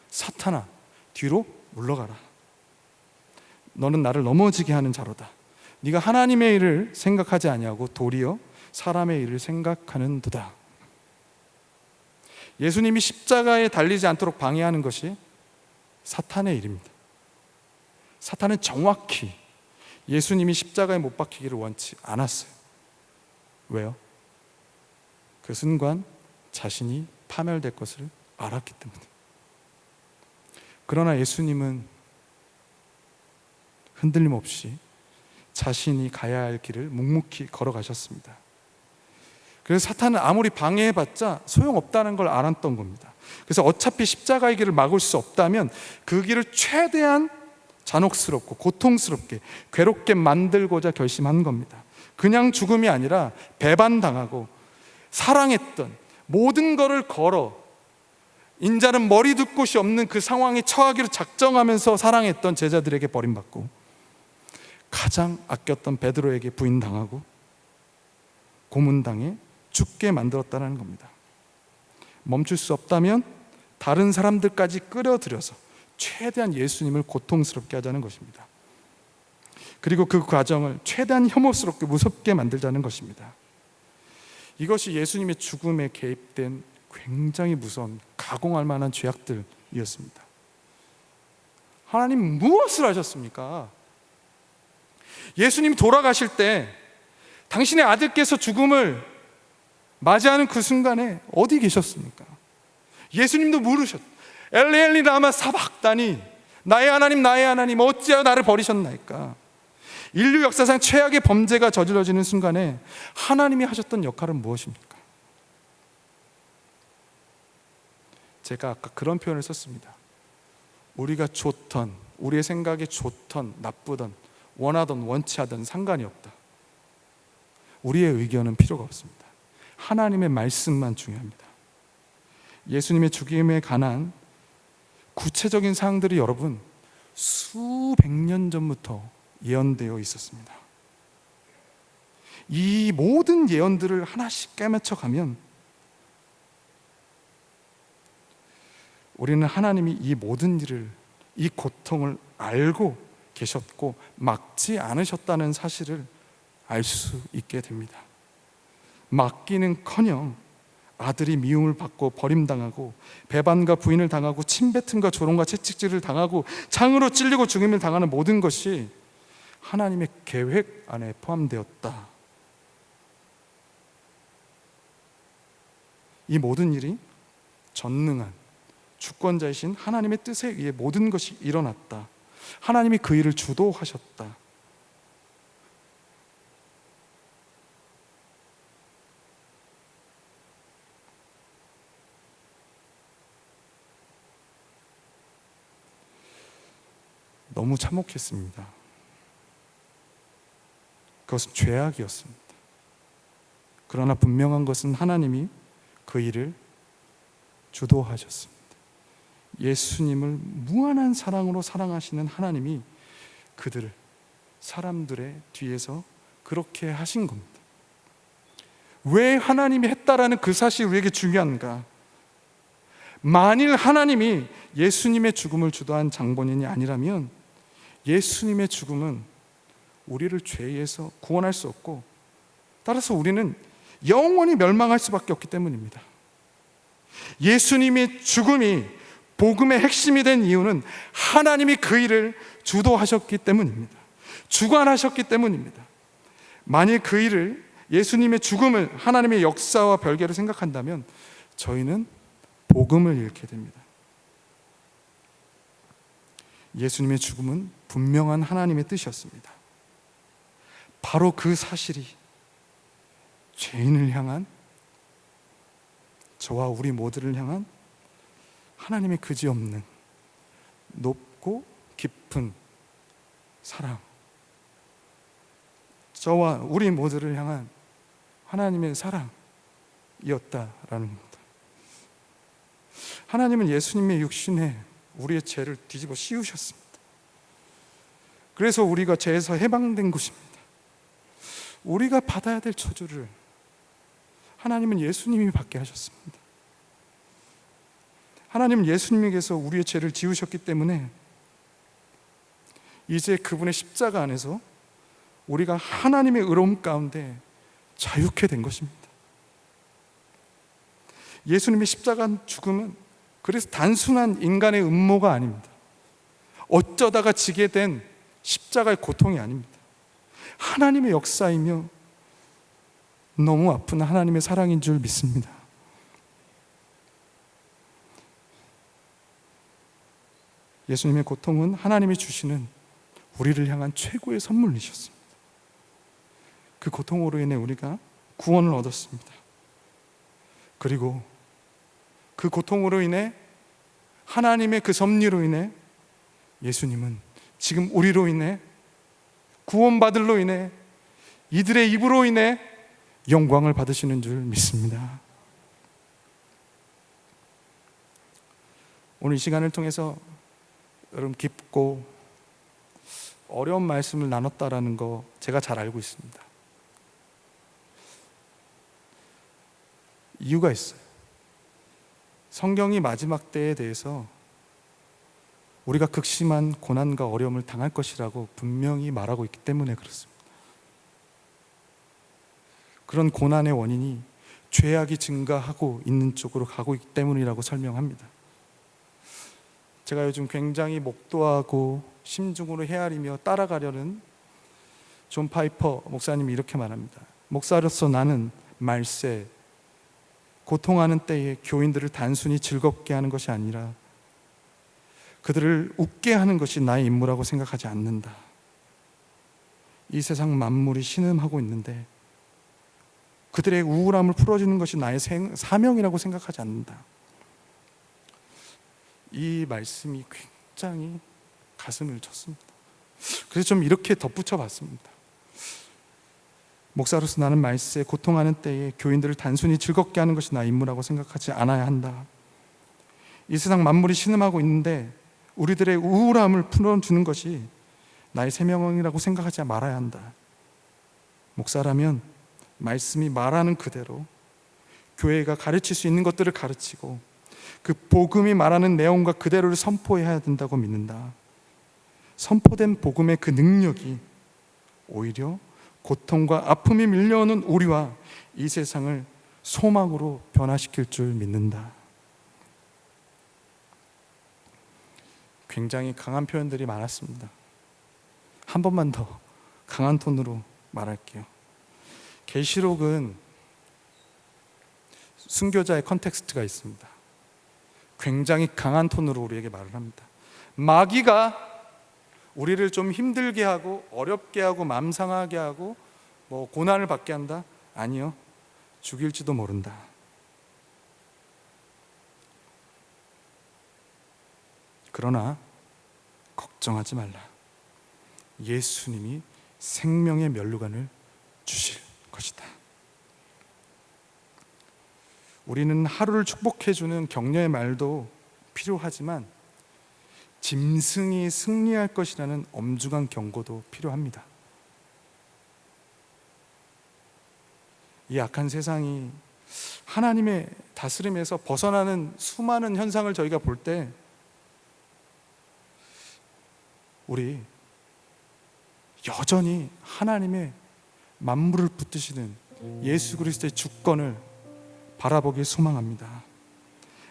사탄아, 뒤로 물러가라. 너는 나를 넘어지게 하는 자로다. 네가 하나님의 일을 생각하지 아니하고 도리어 사람의 일을 생각하는도다. 예수님이 십자가에 달리지 않도록 방해하는 것이 사탄의 일입니다. 사탄은 정확히 예수님이 십자가에 못 박히기를 원치 않았어요. 왜요? 그 순간 자신이 파멸될 것을 알았기 때문에. 그러나 예수님은 흔들림 없이 자신이 가야 할 길을 묵묵히 걸어가셨습니다. 그래서 사탄은 아무리 방해해봤자 소용없다는 걸 알았던 겁니다. 그래서 어차피 십자가의 길을 막을 수 없다면 그 길을 최대한 잔혹스럽고 고통스럽게 괴롭게 만들고자 결심한 겁니다. 그냥 죽음이 아니라 배반당하고 사랑했던 모든 것을 걸어 인자는 머리 둘 곳이 없는 그 상황에 처하기로 작정하면서 사랑했던 제자들에게 버림받고 가장 아꼈던 베드로에게 부인당하고 고문당해 죽게 만들었다는 겁니다. 멈출 수 없다면 다른 사람들까지 끌어들여서 최대한 예수님을 고통스럽게 하자는 것입니다. 그리고 그 과정을 최대한 혐오스럽게 무섭게 만들자는 것입니다. 이것이 예수님의 죽음에 개입된 굉장히 무서운 가공할 만한 죄악들이었습니다. 하나님 무엇을 하셨습니까? 예수님이 돌아가실 때 당신의 아들께서 죽음을 맞이하는 그 순간에 어디 계셨습니까? 예수님도 물으셨. 엘리 엘리 라마 사박다니, 나의 하나님 어찌하여 나를 버리셨나이까? 인류 역사상 최악의 범죄가 저질러지는 순간에 하나님이 하셨던 역할은 무엇입니까? 제가 아까 그런 표현을 썼습니다. 우리가 좋던, 우리의 생각에 좋던, 나쁘던, 원하던, 원치 하던 상관이 없다. 우리의 의견은 필요가 없습니다. 하나님의 말씀만 중요합니다. 예수님의 죽임에 관한 구체적인 사항들이 여러분 수백 년 전부터 예언되어 있었습니다. 이 모든 예언들을 하나씩 깨맺혀 가면 우리는 하나님이 이 모든 일을, 이 고통을 알고 계셨고 막지 않으셨다는 사실을 알 수 있게 됩니다. 막기는커녕 아들이 미움을 받고 버림당하고 배반과 부인을 당하고 침뱉음과 조롱과 채찍질을 당하고 창으로 찔리고 죽임을 당하는 모든 것이 하나님의 계획 안에 포함되었다. 이 모든 일이 전능한 주권자이신 하나님의 뜻에 의해 모든 것이 일어났다. 하나님이 그 일을 주도하셨다. 너무 참혹했습니다. 그것은 죄악이었습니다. 그러나 분명한 것은 하나님이 그 일을 주도하셨습니다. 예수님을 무한한 사랑으로 사랑하시는 하나님이 그들을 사람들의 뒤에서 그렇게 하신 겁니다. 왜 하나님이 했다라는 그 사실이 우리에게 중요한가? 만일 하나님이 예수님의 죽음을 주도한 장본인이 아니라면 예수님의 죽음은 우리를 죄에서 구원할 수 없고 따라서 우리는 영원히 멸망할 수밖에 없기 때문입니다. 예수님의 죽음이 복음의 핵심이 된 이유는 하나님이 그 일을 주도하셨기 때문입니다. 주관하셨기 때문입니다. 만일 그 일을, 예수님의 죽음을 하나님의 역사와 별개로 생각한다면 저희는 복음을 잃게 됩니다. 예수님의 죽음은 분명한 하나님의 뜻이었습니다. 바로 그 사실이 죄인을 향한 저와 우리 모두를 향한 하나님의 그지없는 높고 깊은 사랑, 저와 우리 모두를 향한 하나님의 사랑이었다라는 겁니다. 하나님은 예수님의 육신에 우리의 죄를 뒤집어 씌우셨습니다. 그래서 우리가 죄에서 해방된 것입니다. 우리가 받아야 될 저주를 하나님은 예수님이 받게 하셨습니다. 하나님은 예수님에게서 우리의 죄를 지우셨기 때문에 이제 그분의 십자가 안에서 우리가 하나님의 의로움 가운데 자유케 된 것입니다. 예수님의 십자가 죽음은 그래서 단순한 인간의 음모가 아닙니다. 어쩌다가 지게 된 십자가의 고통이 아닙니다. 하나님의 역사이며 너무 아픈 하나님의 사랑인 줄 믿습니다. 예수님의 고통은 하나님이 주시는 우리를 향한 최고의 선물이셨습니다. 그 고통으로 인해 우리가 구원을 얻었습니다. 그리고 그 고통으로 인해 하나님의 그 섭리로 인해 예수님은 지금 우리로 인해 구원받을로 인해 이들의 입으로 인해 영광을 받으시는 줄 믿습니다. 오늘 이 시간을 통해서 여러분 깊고 어려운 말씀을 나눴다라는 거 제가 잘 알고 있습니다. 이유가 있어요. 성경이 마지막 때에 대해서 우리가 극심한 고난과 어려움을 당할 것이라고 분명히 말하고 있기 때문에 그렇습니다. 그런 고난의 원인이 죄악이 증가하고 있는 쪽으로 가고 있기 때문이라고 설명합니다. 제가 요즘 굉장히 목도하고 심중으로 헤아리며 따라가려는 존 파이퍼 목사님이 이렇게 말합니다. 목사로서 나는 말세, 고통하는 때에 교인들을 단순히 즐겁게 하는 것이 아니라 그들을 웃게 하는 것이 나의 임무라고 생각하지 않는다. 이 세상 만물이 신음하고 있는데 그들의 우울함을 풀어주는 것이 나의 사명이라고 생각하지 않는다. 이 말씀이 굉장히 가슴을 쳤습니다. 그래서 좀 이렇게 덧붙여 봤습니다. 목사로서 나는 말세, 고통하는 때에 교인들을 단순히 즐겁게 하는 것이 나의 임무라고 생각하지 않아야 한다. 이 세상 만물이 신음하고 있는데 우리들의 우울함을 풀어주는 것이 나의 사명이라고 생각하지 말아야 한다. 목사라면 말씀이 말하는 그대로 교회가 가르칠 수 있는 것들을 가르치고 그 복음이 말하는 내용과 그대로를 선포해야 된다고 믿는다. 선포된 복음의 그 능력이 오히려 고통과 아픔이 밀려오는 우리와 이 세상을 소망으로 변화시킬 줄 믿는다. 굉장히 강한 표현들이 많았습니다. 한 번만 더 강한 톤으로 말할게요. 계시록은 순교자의 컨텍스트가 있습니다. 굉장히 강한 톤으로 우리에게 말을 합니다. 마귀가 우리를 좀 힘들게 하고 어렵게 하고 맘 상하게 하고 뭐 고난을 받게 한다? 아니요. 죽일지도 모른다. 그러나 걱정하지 말라. 예수님이 생명의 면류관을 주실 것이다. 우리는 하루를 축복해주는 격려의 말도 필요하지만 짐승이 승리할 것이라는 엄중한 경고도 필요합니다. 이 악한 세상이 하나님의 다스림에서 벗어나는 수많은 현상을 저희가 볼 때 우리 여전히 하나님의 만물을 붙드시는 예수 그리스도의 주권을 바라보길 소망합니다.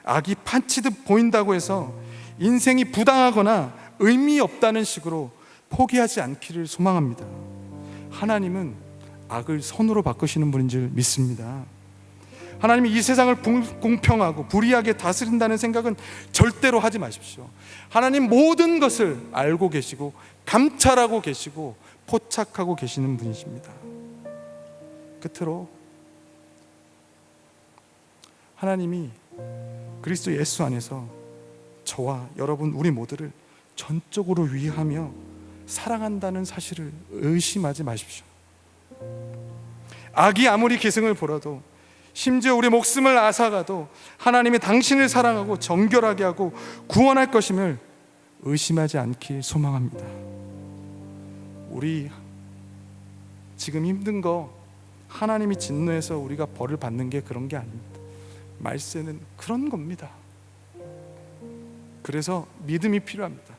악이 판치듯 보인다고 해서 인생이 부당하거나 의미 없다는 식으로 포기하지 않기를 소망합니다. 하나님은 악을 선으로 바꾸시는 분인 줄 믿습니다. 하나님이 이 세상을 공평하고 불의하게 다스린다는 생각은 절대로 하지 마십시오. 하나님 모든 것을 알고 계시고 감찰하고 계시고 포착하고 계시는 분이십니다. 끝으로 하나님이 그리스도 예수 안에서 저와 여러분 우리 모두를 전적으로 위하며 사랑한다는 사실을 의심하지 마십시오. 악이 아무리 기승을 부려도, 심지어 우리 목숨을 앗아가도 하나님이 당신을 사랑하고 정결하게 하고 구원할 것임을 의심하지 않길 소망합니다. 우리 지금 힘든 거 하나님이 진노해서 우리가 벌을 받는 게 그런 게 아닙니다. 말세는 그런 겁니다. 그래서 믿음이 필요합니다.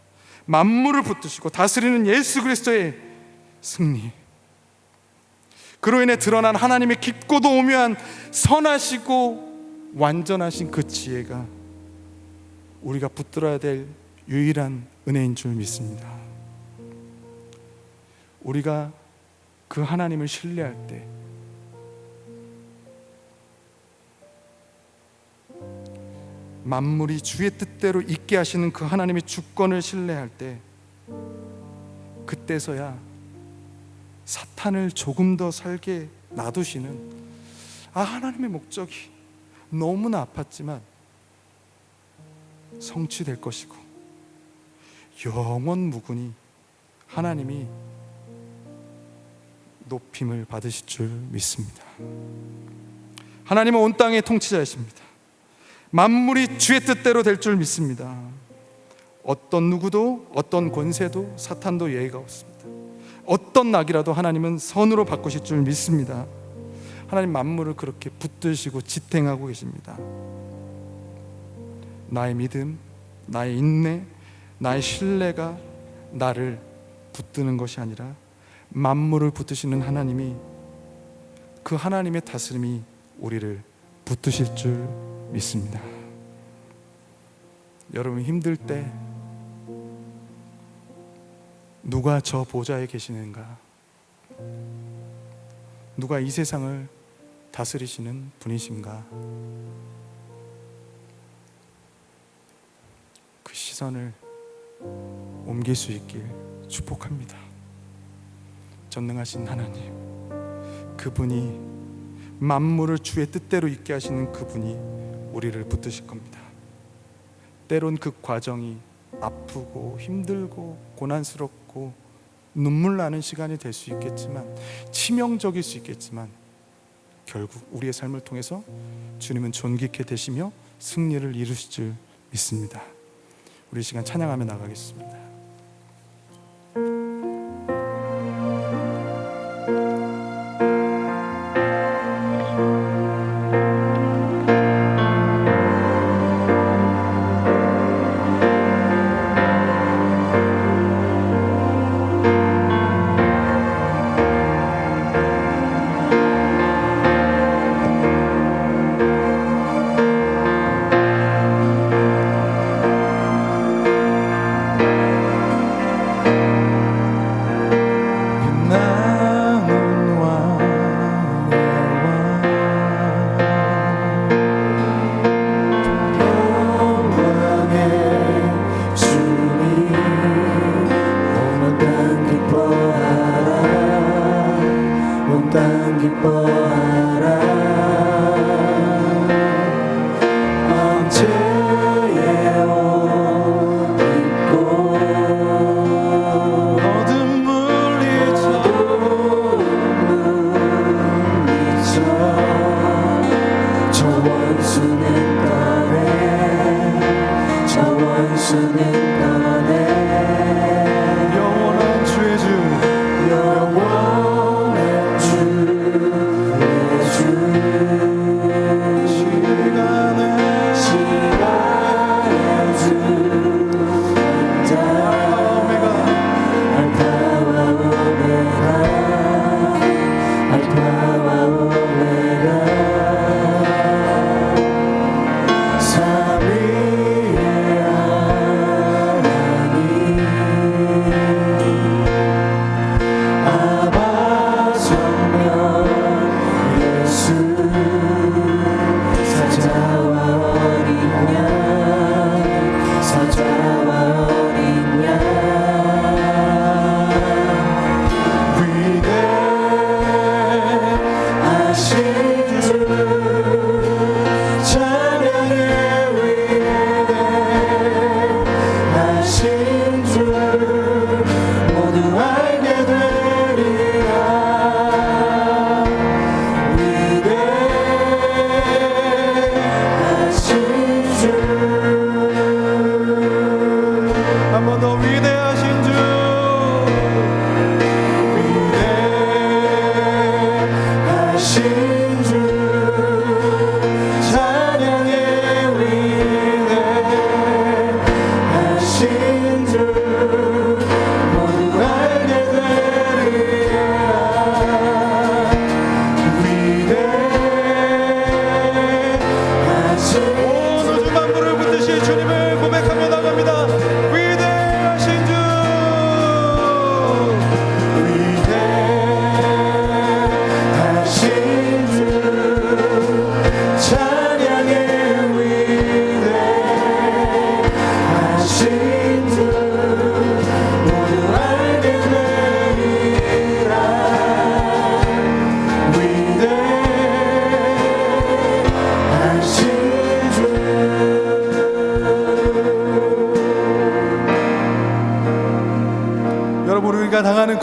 만물을 붙드시고 다스리는 예수 그리스도의 승리, 그로 인해 드러난 하나님의 깊고도 오묘한 선하시고 완전하신 그 지혜가 우리가 붙들어야 될 유일한 은혜인 줄 믿습니다. 우리가 그 하나님을 신뢰할 때, 만물이 주의 뜻대로 있게 하시는 그 하나님의 주권을 신뢰할 때, 그때서야 사탄을 조금 더 살게 놔두시는 하나님의 목적이 너무나 아팠지만 성취될 것이고, 영원 무궁히 하나님이 높임을 받으실 줄 믿습니다. 하나님은 온 땅의 통치자이십니다. 만물이 주의 뜻대로 될 줄 믿습니다. 어떤 누구도, 어떤 권세도, 사탄도 예의가 없습니다. 어떤 낙이라도 하나님은 선으로 바꾸실 줄 믿습니다. 하나님 만물을 그렇게 붙드시고 지탱하고 계십니다. 나의 믿음, 나의 인내, 나의 신뢰가 나를 붙드는 것이 아니라 만물을 붙드시는 하나님이, 그 하나님의 다스림이 우리를 붙드실 줄 믿습니다. 여러분 힘들 때 누가 저 보좌에 계시는가? 누가 이 세상을 다스리시는 분이신가? 그 시선을 옮길 수 있길 축복합니다. 전능하신 하나님, 그분이 만물을 주의 뜻대로 있게 하시는 그분이 우리를 붙드실 겁니다. 때론 그 과정이 아프고 힘들고 고난스럽고 눈물 나는 시간이 될 수 있겠지만, 치명적일 수 있겠지만, 결국 우리의 삶을 통해서 주님은 존귀케 되시며 승리를 이루실 줄 믿습니다. 우리 시간 찬양하며 나가겠습니다.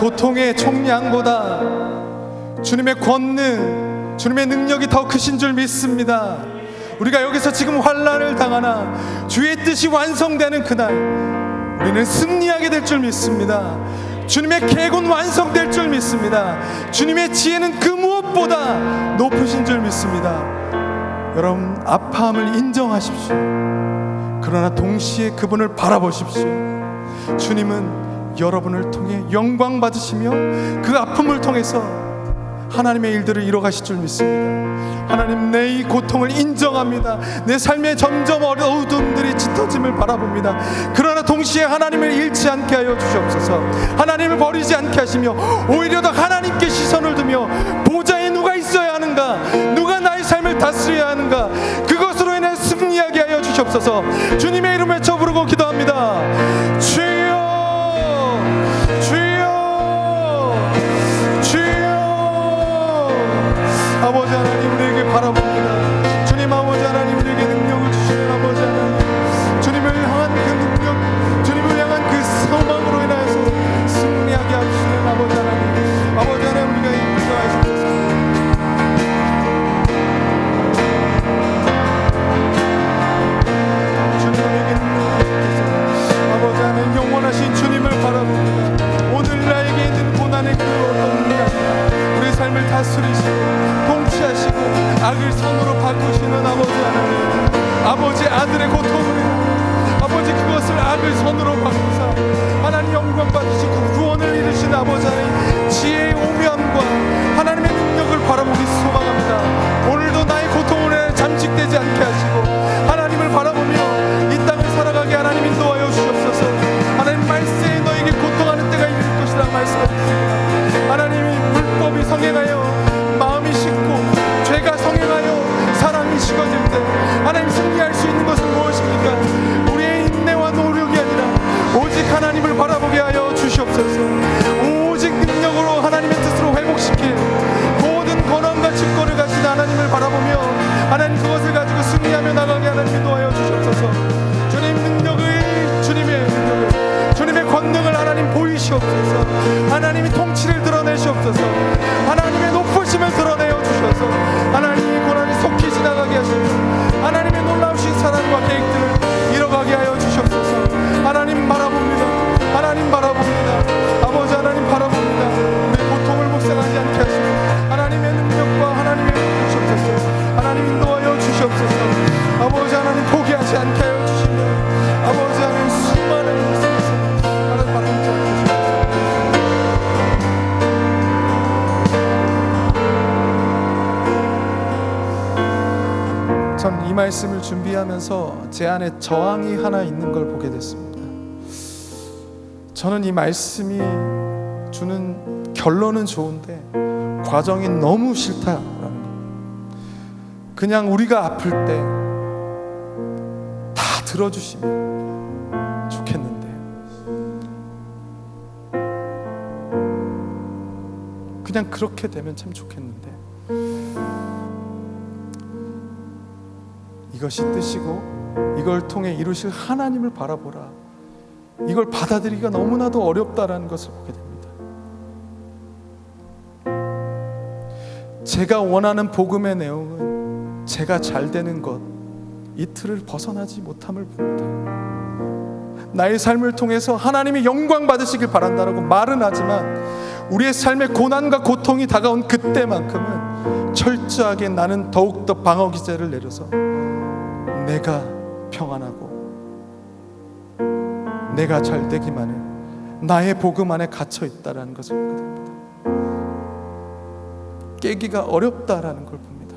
고통의 총량보다 주님의 권능, 주님의 능력이 더 크신 줄 믿습니다. 우리가 여기서 지금 환난을 당하나 주의 뜻이 완성되는 그날 우리는 승리하게 될 줄 믿습니다. 주님의 계획은 완성될 줄 믿습니다. 주님의 지혜는 그 무엇보다 높으신 줄 믿습니다. 여러분, 아파함을 인정하십시오. 그러나 동시에 그분을 바라보십시오. 주님은 여러분을 통해 영광 받으시며 그 아픔을 통해서 하나님의 일들을 이뤄가실 줄 믿습니다. 하나님, 내 이 고통을 인정합니다. 내 삶의 점점 어두움들이 짙어짐을 바라봅니다. 그러나 동시에 하나님을 잃지 않게 하여 주시옵소서. 하나님을 버리지 않게 하시며 오히려 더 하나님께 시선을 두며 보좌에 누가 있어야 하는가, 누가 나의 삶을 다스려야 하는가, 그것으로 인해 승리하게 하여 주시옵소서. 주님의 이름을 외쳐 부르고 기도합니다. 주여, 주여, 주여. 아버지 하나님, 우리에게 바라봅니다. 주님 아버지 하나님, 우리에게 능력을 주시는 아버지 하나님, 주님을 향한 그 능력, 주님을 향한 그 소망으로 인하여서 승리하게 하시는 아버지 하나님, 아버지 하나님, 우리가 인정하시옵소서. 주님에게 능력을 주셔서 아버지 하나님, 영원하신 주님을 바라봅니다. 오늘 나에게 있는 고난의 그 어떤 문제가 우리 삶을 다스리시고 통치하시고 악을 선으로 바꾸시는 아버지 하나님, 아버지 아들의 고통을 아버지 그것을 악을 선으로 바꾸사 하나님 영광 받으시고 구원을 이루시는 아버지 하나님, 지혜의 오묘함과 하나님의 능력을 바라보기 소망합니다. 오늘도 나의 고통을 잠식되지 않게 하시고 하나님을 바라보며 이 땅을 살아가게 하나님 인도하여 주시옵소서. 하나님, 말세에 너에게 고통하는 때가 이를 것이라 말씀하셨습니다. 하나님이 불법이 성행하여 마음이 식고 죄가 성행하여 사랑이 식어질 때 하나님 승리할 수 있는 것은 무엇입니까? 우리의 인내와 노력이 아니라 오직 하나님을 바라보게 하여 주시옵소서. 오직 능력으로 하나님의 뜻으로 회복시킬 모든 권한과 직권을 가진 하나님을 바라보며 하나님 그것을 가지고 승리하며 나가게 하나님 인도하여 주시옵소서. 주님 능력을, 주님의 능력을, 주님의 권능을 하나님 보이시옵소서. 하나님이 통치를 드러내시옵소서. 하나님의 높으심을 드러내어 주셔서 하나님의 고난이 속히 지나가게 하시고 하나님의 놀라우신 사랑과 계획들을 이뤄가게 하여 주시옵소서. 하나님 바라봅니다. 하나님 바라봅니다. 아버지 하나님 바라봅니다. 우리의 고통을 묵상하지 않게 하시고 하나님의 능력과 하나님의 주시옵소서. 하나님 인도하여 주시옵소서. 아버지 하나님 포기하지 않게 하여 주시며 아버지 하나님 수많은 말씀에서 하나님 바라보지 않게 하시옵소서. 전 이 말씀을 준비하면서 제 안에 저항이 하나 있는 걸 보게 됐습니다. 저는 이 말씀이 주는 결론은 좋은데 과정이 너무 싫다라는 거. 그냥 우리가 아플 때 다 들어주시면 좋겠는데 그냥 그렇게 되면 참 좋겠는데 이것이 뜻이고 이걸 통해 이루실 하나님을 바라보라. 이걸 받아들이기가 너무나도 어렵다라는 것을 보게 됩니다. 제가 원하는 복음의 내용은 제가 잘 되는 것, 이 틀을 벗어나지 못함을 봅니다. 나의 삶을 통해서 하나님이 영광 받으시길 바란다라고 말은 하지만 우리의 삶에 고난과 고통이 다가온 그때만큼은 철저하게 나는 더욱더 방어 기제를 내려서 내가 평안하고 내가 잘 되기만을 나의 복음 안에 갇혀 있다라는 것을 보게 됩니다. 깨기가 어렵다라는 걸 봅니다.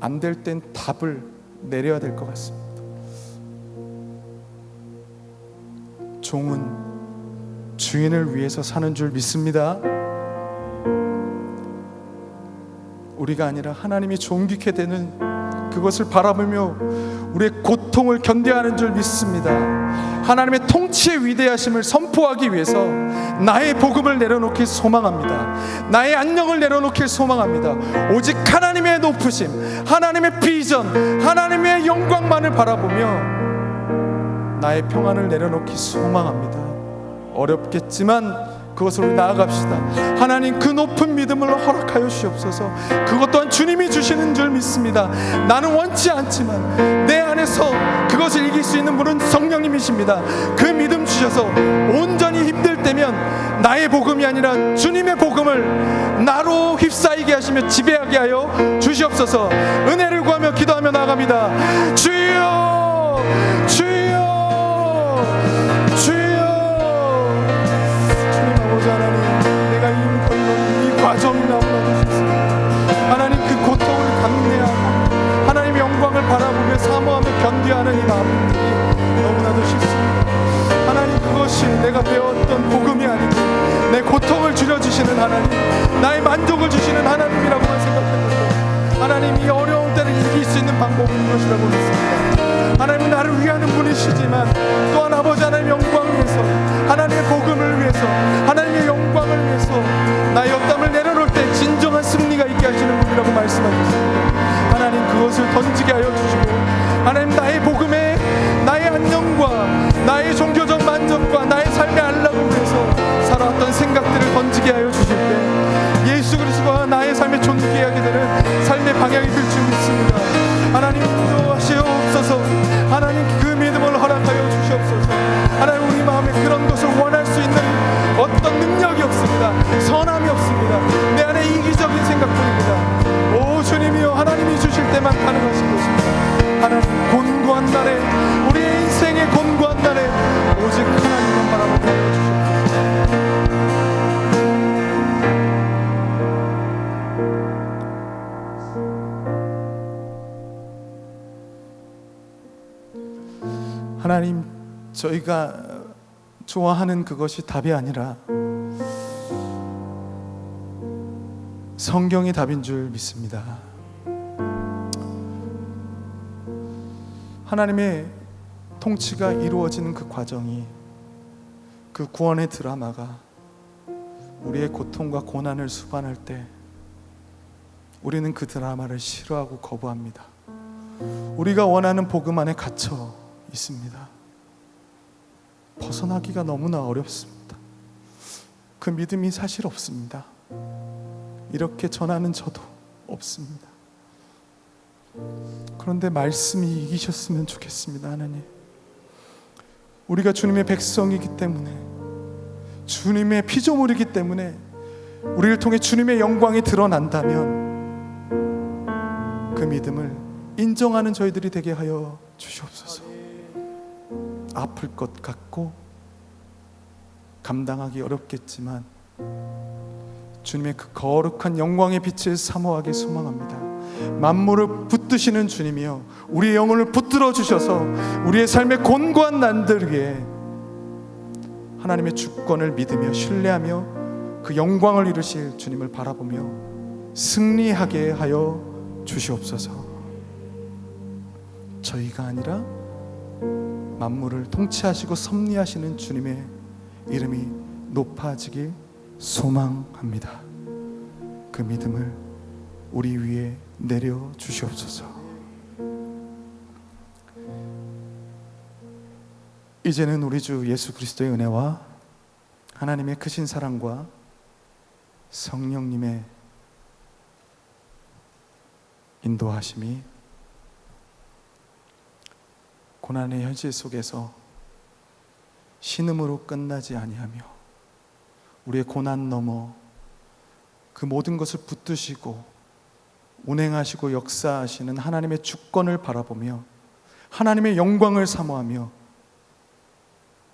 안 될 땐 답을 내려야 될 것 같습니다. 종은 주인을 위해서 사는 줄 믿습니다. 우리가 아니라 하나님이 존귀케 되는 그 그것을 바라보며 우리의 고통을 견뎌하는 줄 믿습니다. 하나님의 통치의 위대하심을 선포하기 위해서 나의 복음을 내려놓길 소망합니다. 나의 안녕을 내려놓길 소망합니다. 오직 하나님의 높으심, 하나님의 비전, 하나님의 영광만을 바라보며 나의 평안을 내려놓기 소망합니다. 어렵겠지만 그것을 우리 나아갑시다. 하나님, 그 높은 믿음을 허락하여 주시옵소서. 그것 또한 주님이 주시는 줄 믿습니다. 나는 원치 않지만 내 안에서 그것을 이길 수 있는 분은 성령님이십니다. 그 믿음 주셔서 온전히 힘들 때면 나의 복음이 아니라 주님의 복음을 나로 휩싸이게 하시며 지배하게 하여 주시옵소서. 은혜를 구하며 기도하며 나아갑니다. 주여, 주여, 주여. 하나님, 내가 이미 걸려온 이 과정이 너무나도 싫습니다. 하나님, 그 고통을 감내하고 하나님의 영광을 바라보며 사모하며 견디하는 이 마음들이 너무나도 싫습니다. 하나님, 그것이 내가 배웠던 복음이 아니고 내 고통을 줄여주시는 하나님, 나의 만족을 주시는 하나님이라고만 생각했는데, 하나님, 이 어려운 때를 이길 수 있는 방법은 이것이라고 믿습니다. 하나님은 나를 위하는 분이시지만 또한 아버지 하나님의 영광을 위해서, 하나님의 복음을 위해서, 하나님의 영광을 위해서 나의 역담을 내려놓을 때 진정한 승리가 있게 하시는 분이라고 말씀하셨습니다. 하나님, 그것을 던지게 하여 주시고, 하나님, 나의 복음에 나의 안녕과 나의 종교적 만족과 나의 삶의 안락을 위해서 살아왔던 생각들을 던지게 하여 주실 때 예수 그리스도가 나의 삶에 존귀하게 되는 삶의 방향이 될 줄 믿습니다. 하나님, 인도하시옵소서. 하나님, 그 믿음을 허락하여 주시옵소서. 하나님, 우리 마음에 그런 것을 원할 수 있는 어떤 능력이 없습니다. 선함이 없습니다. 내 안에 이기적인 생각뿐입니다. 오 주님이여, 하나님이 주실 때만 가능하신 것입니다. 하나님, 곤고한 날에, 우리의 인생의 곤고한 날에 오직 하나님만 바라보게 하여 주시옵소서. 하나님, 저희가 좋아하는 그것이 답이 아니라 성경이 답인 줄 믿습니다. 하나님의 통치가 이루어지는 그 과정이, 그 구원의 드라마가 우리의 고통과 고난을 수반할 때 우리는 그 드라마를 싫어하고 거부합니다. 우리가 원하는 복음 안에 갇혀 있습니다. 벗어나기가 너무나 어렵습니다. 그 믿음이 사실 없습니다. 이렇게 전하는 저도 없습니다. 그런데 말씀이 이기셨으면 좋겠습니다. 하나님, 우리가 주님의 백성이기 때문에, 주님의 피조물이기 때문에 우리를 통해 주님의 영광이 드러난다면 그 믿음을 인정하는 저희들이 되게 하여 주시옵소서. 아플 것 같고 감당하기 어렵겠지만 주님의 그 거룩한 영광의 빛을 사모하기 소망합니다. 만물을 붙드시는 주님이여, 우리의 영혼을 붙들어 주셔서 우리의 삶의 곤고한 난들 위에 하나님의 주권을 믿으며 신뢰하며 그 영광을 이루실 주님을 바라보며 승리하게 하여 주시옵소서. 저희가 아니라 만물을 통치하시고 섭리하시는 주님의 이름이 높아지길 소망합니다. 그 믿음을 우리 위에 내려 주시옵소서. 이제는 우리 주 예수 그리스도의 은혜와 하나님의 크신 사랑과 성령님의 인도하심이 고난의 현실 속에서 신음으로 끝나지 아니하며 우리의 고난 넘어 그 모든 것을 붙드시고 운행하시고 역사하시는 하나님의 주권을 바라보며 하나님의 영광을 사모하며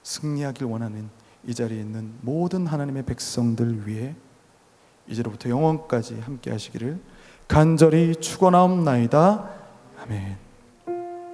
승리하길 원하는 이 자리에 있는 모든 하나님의 백성들 위해 이제로부터 영원까지 함께 하시기를 간절히 축원하옵나이다. 아멘.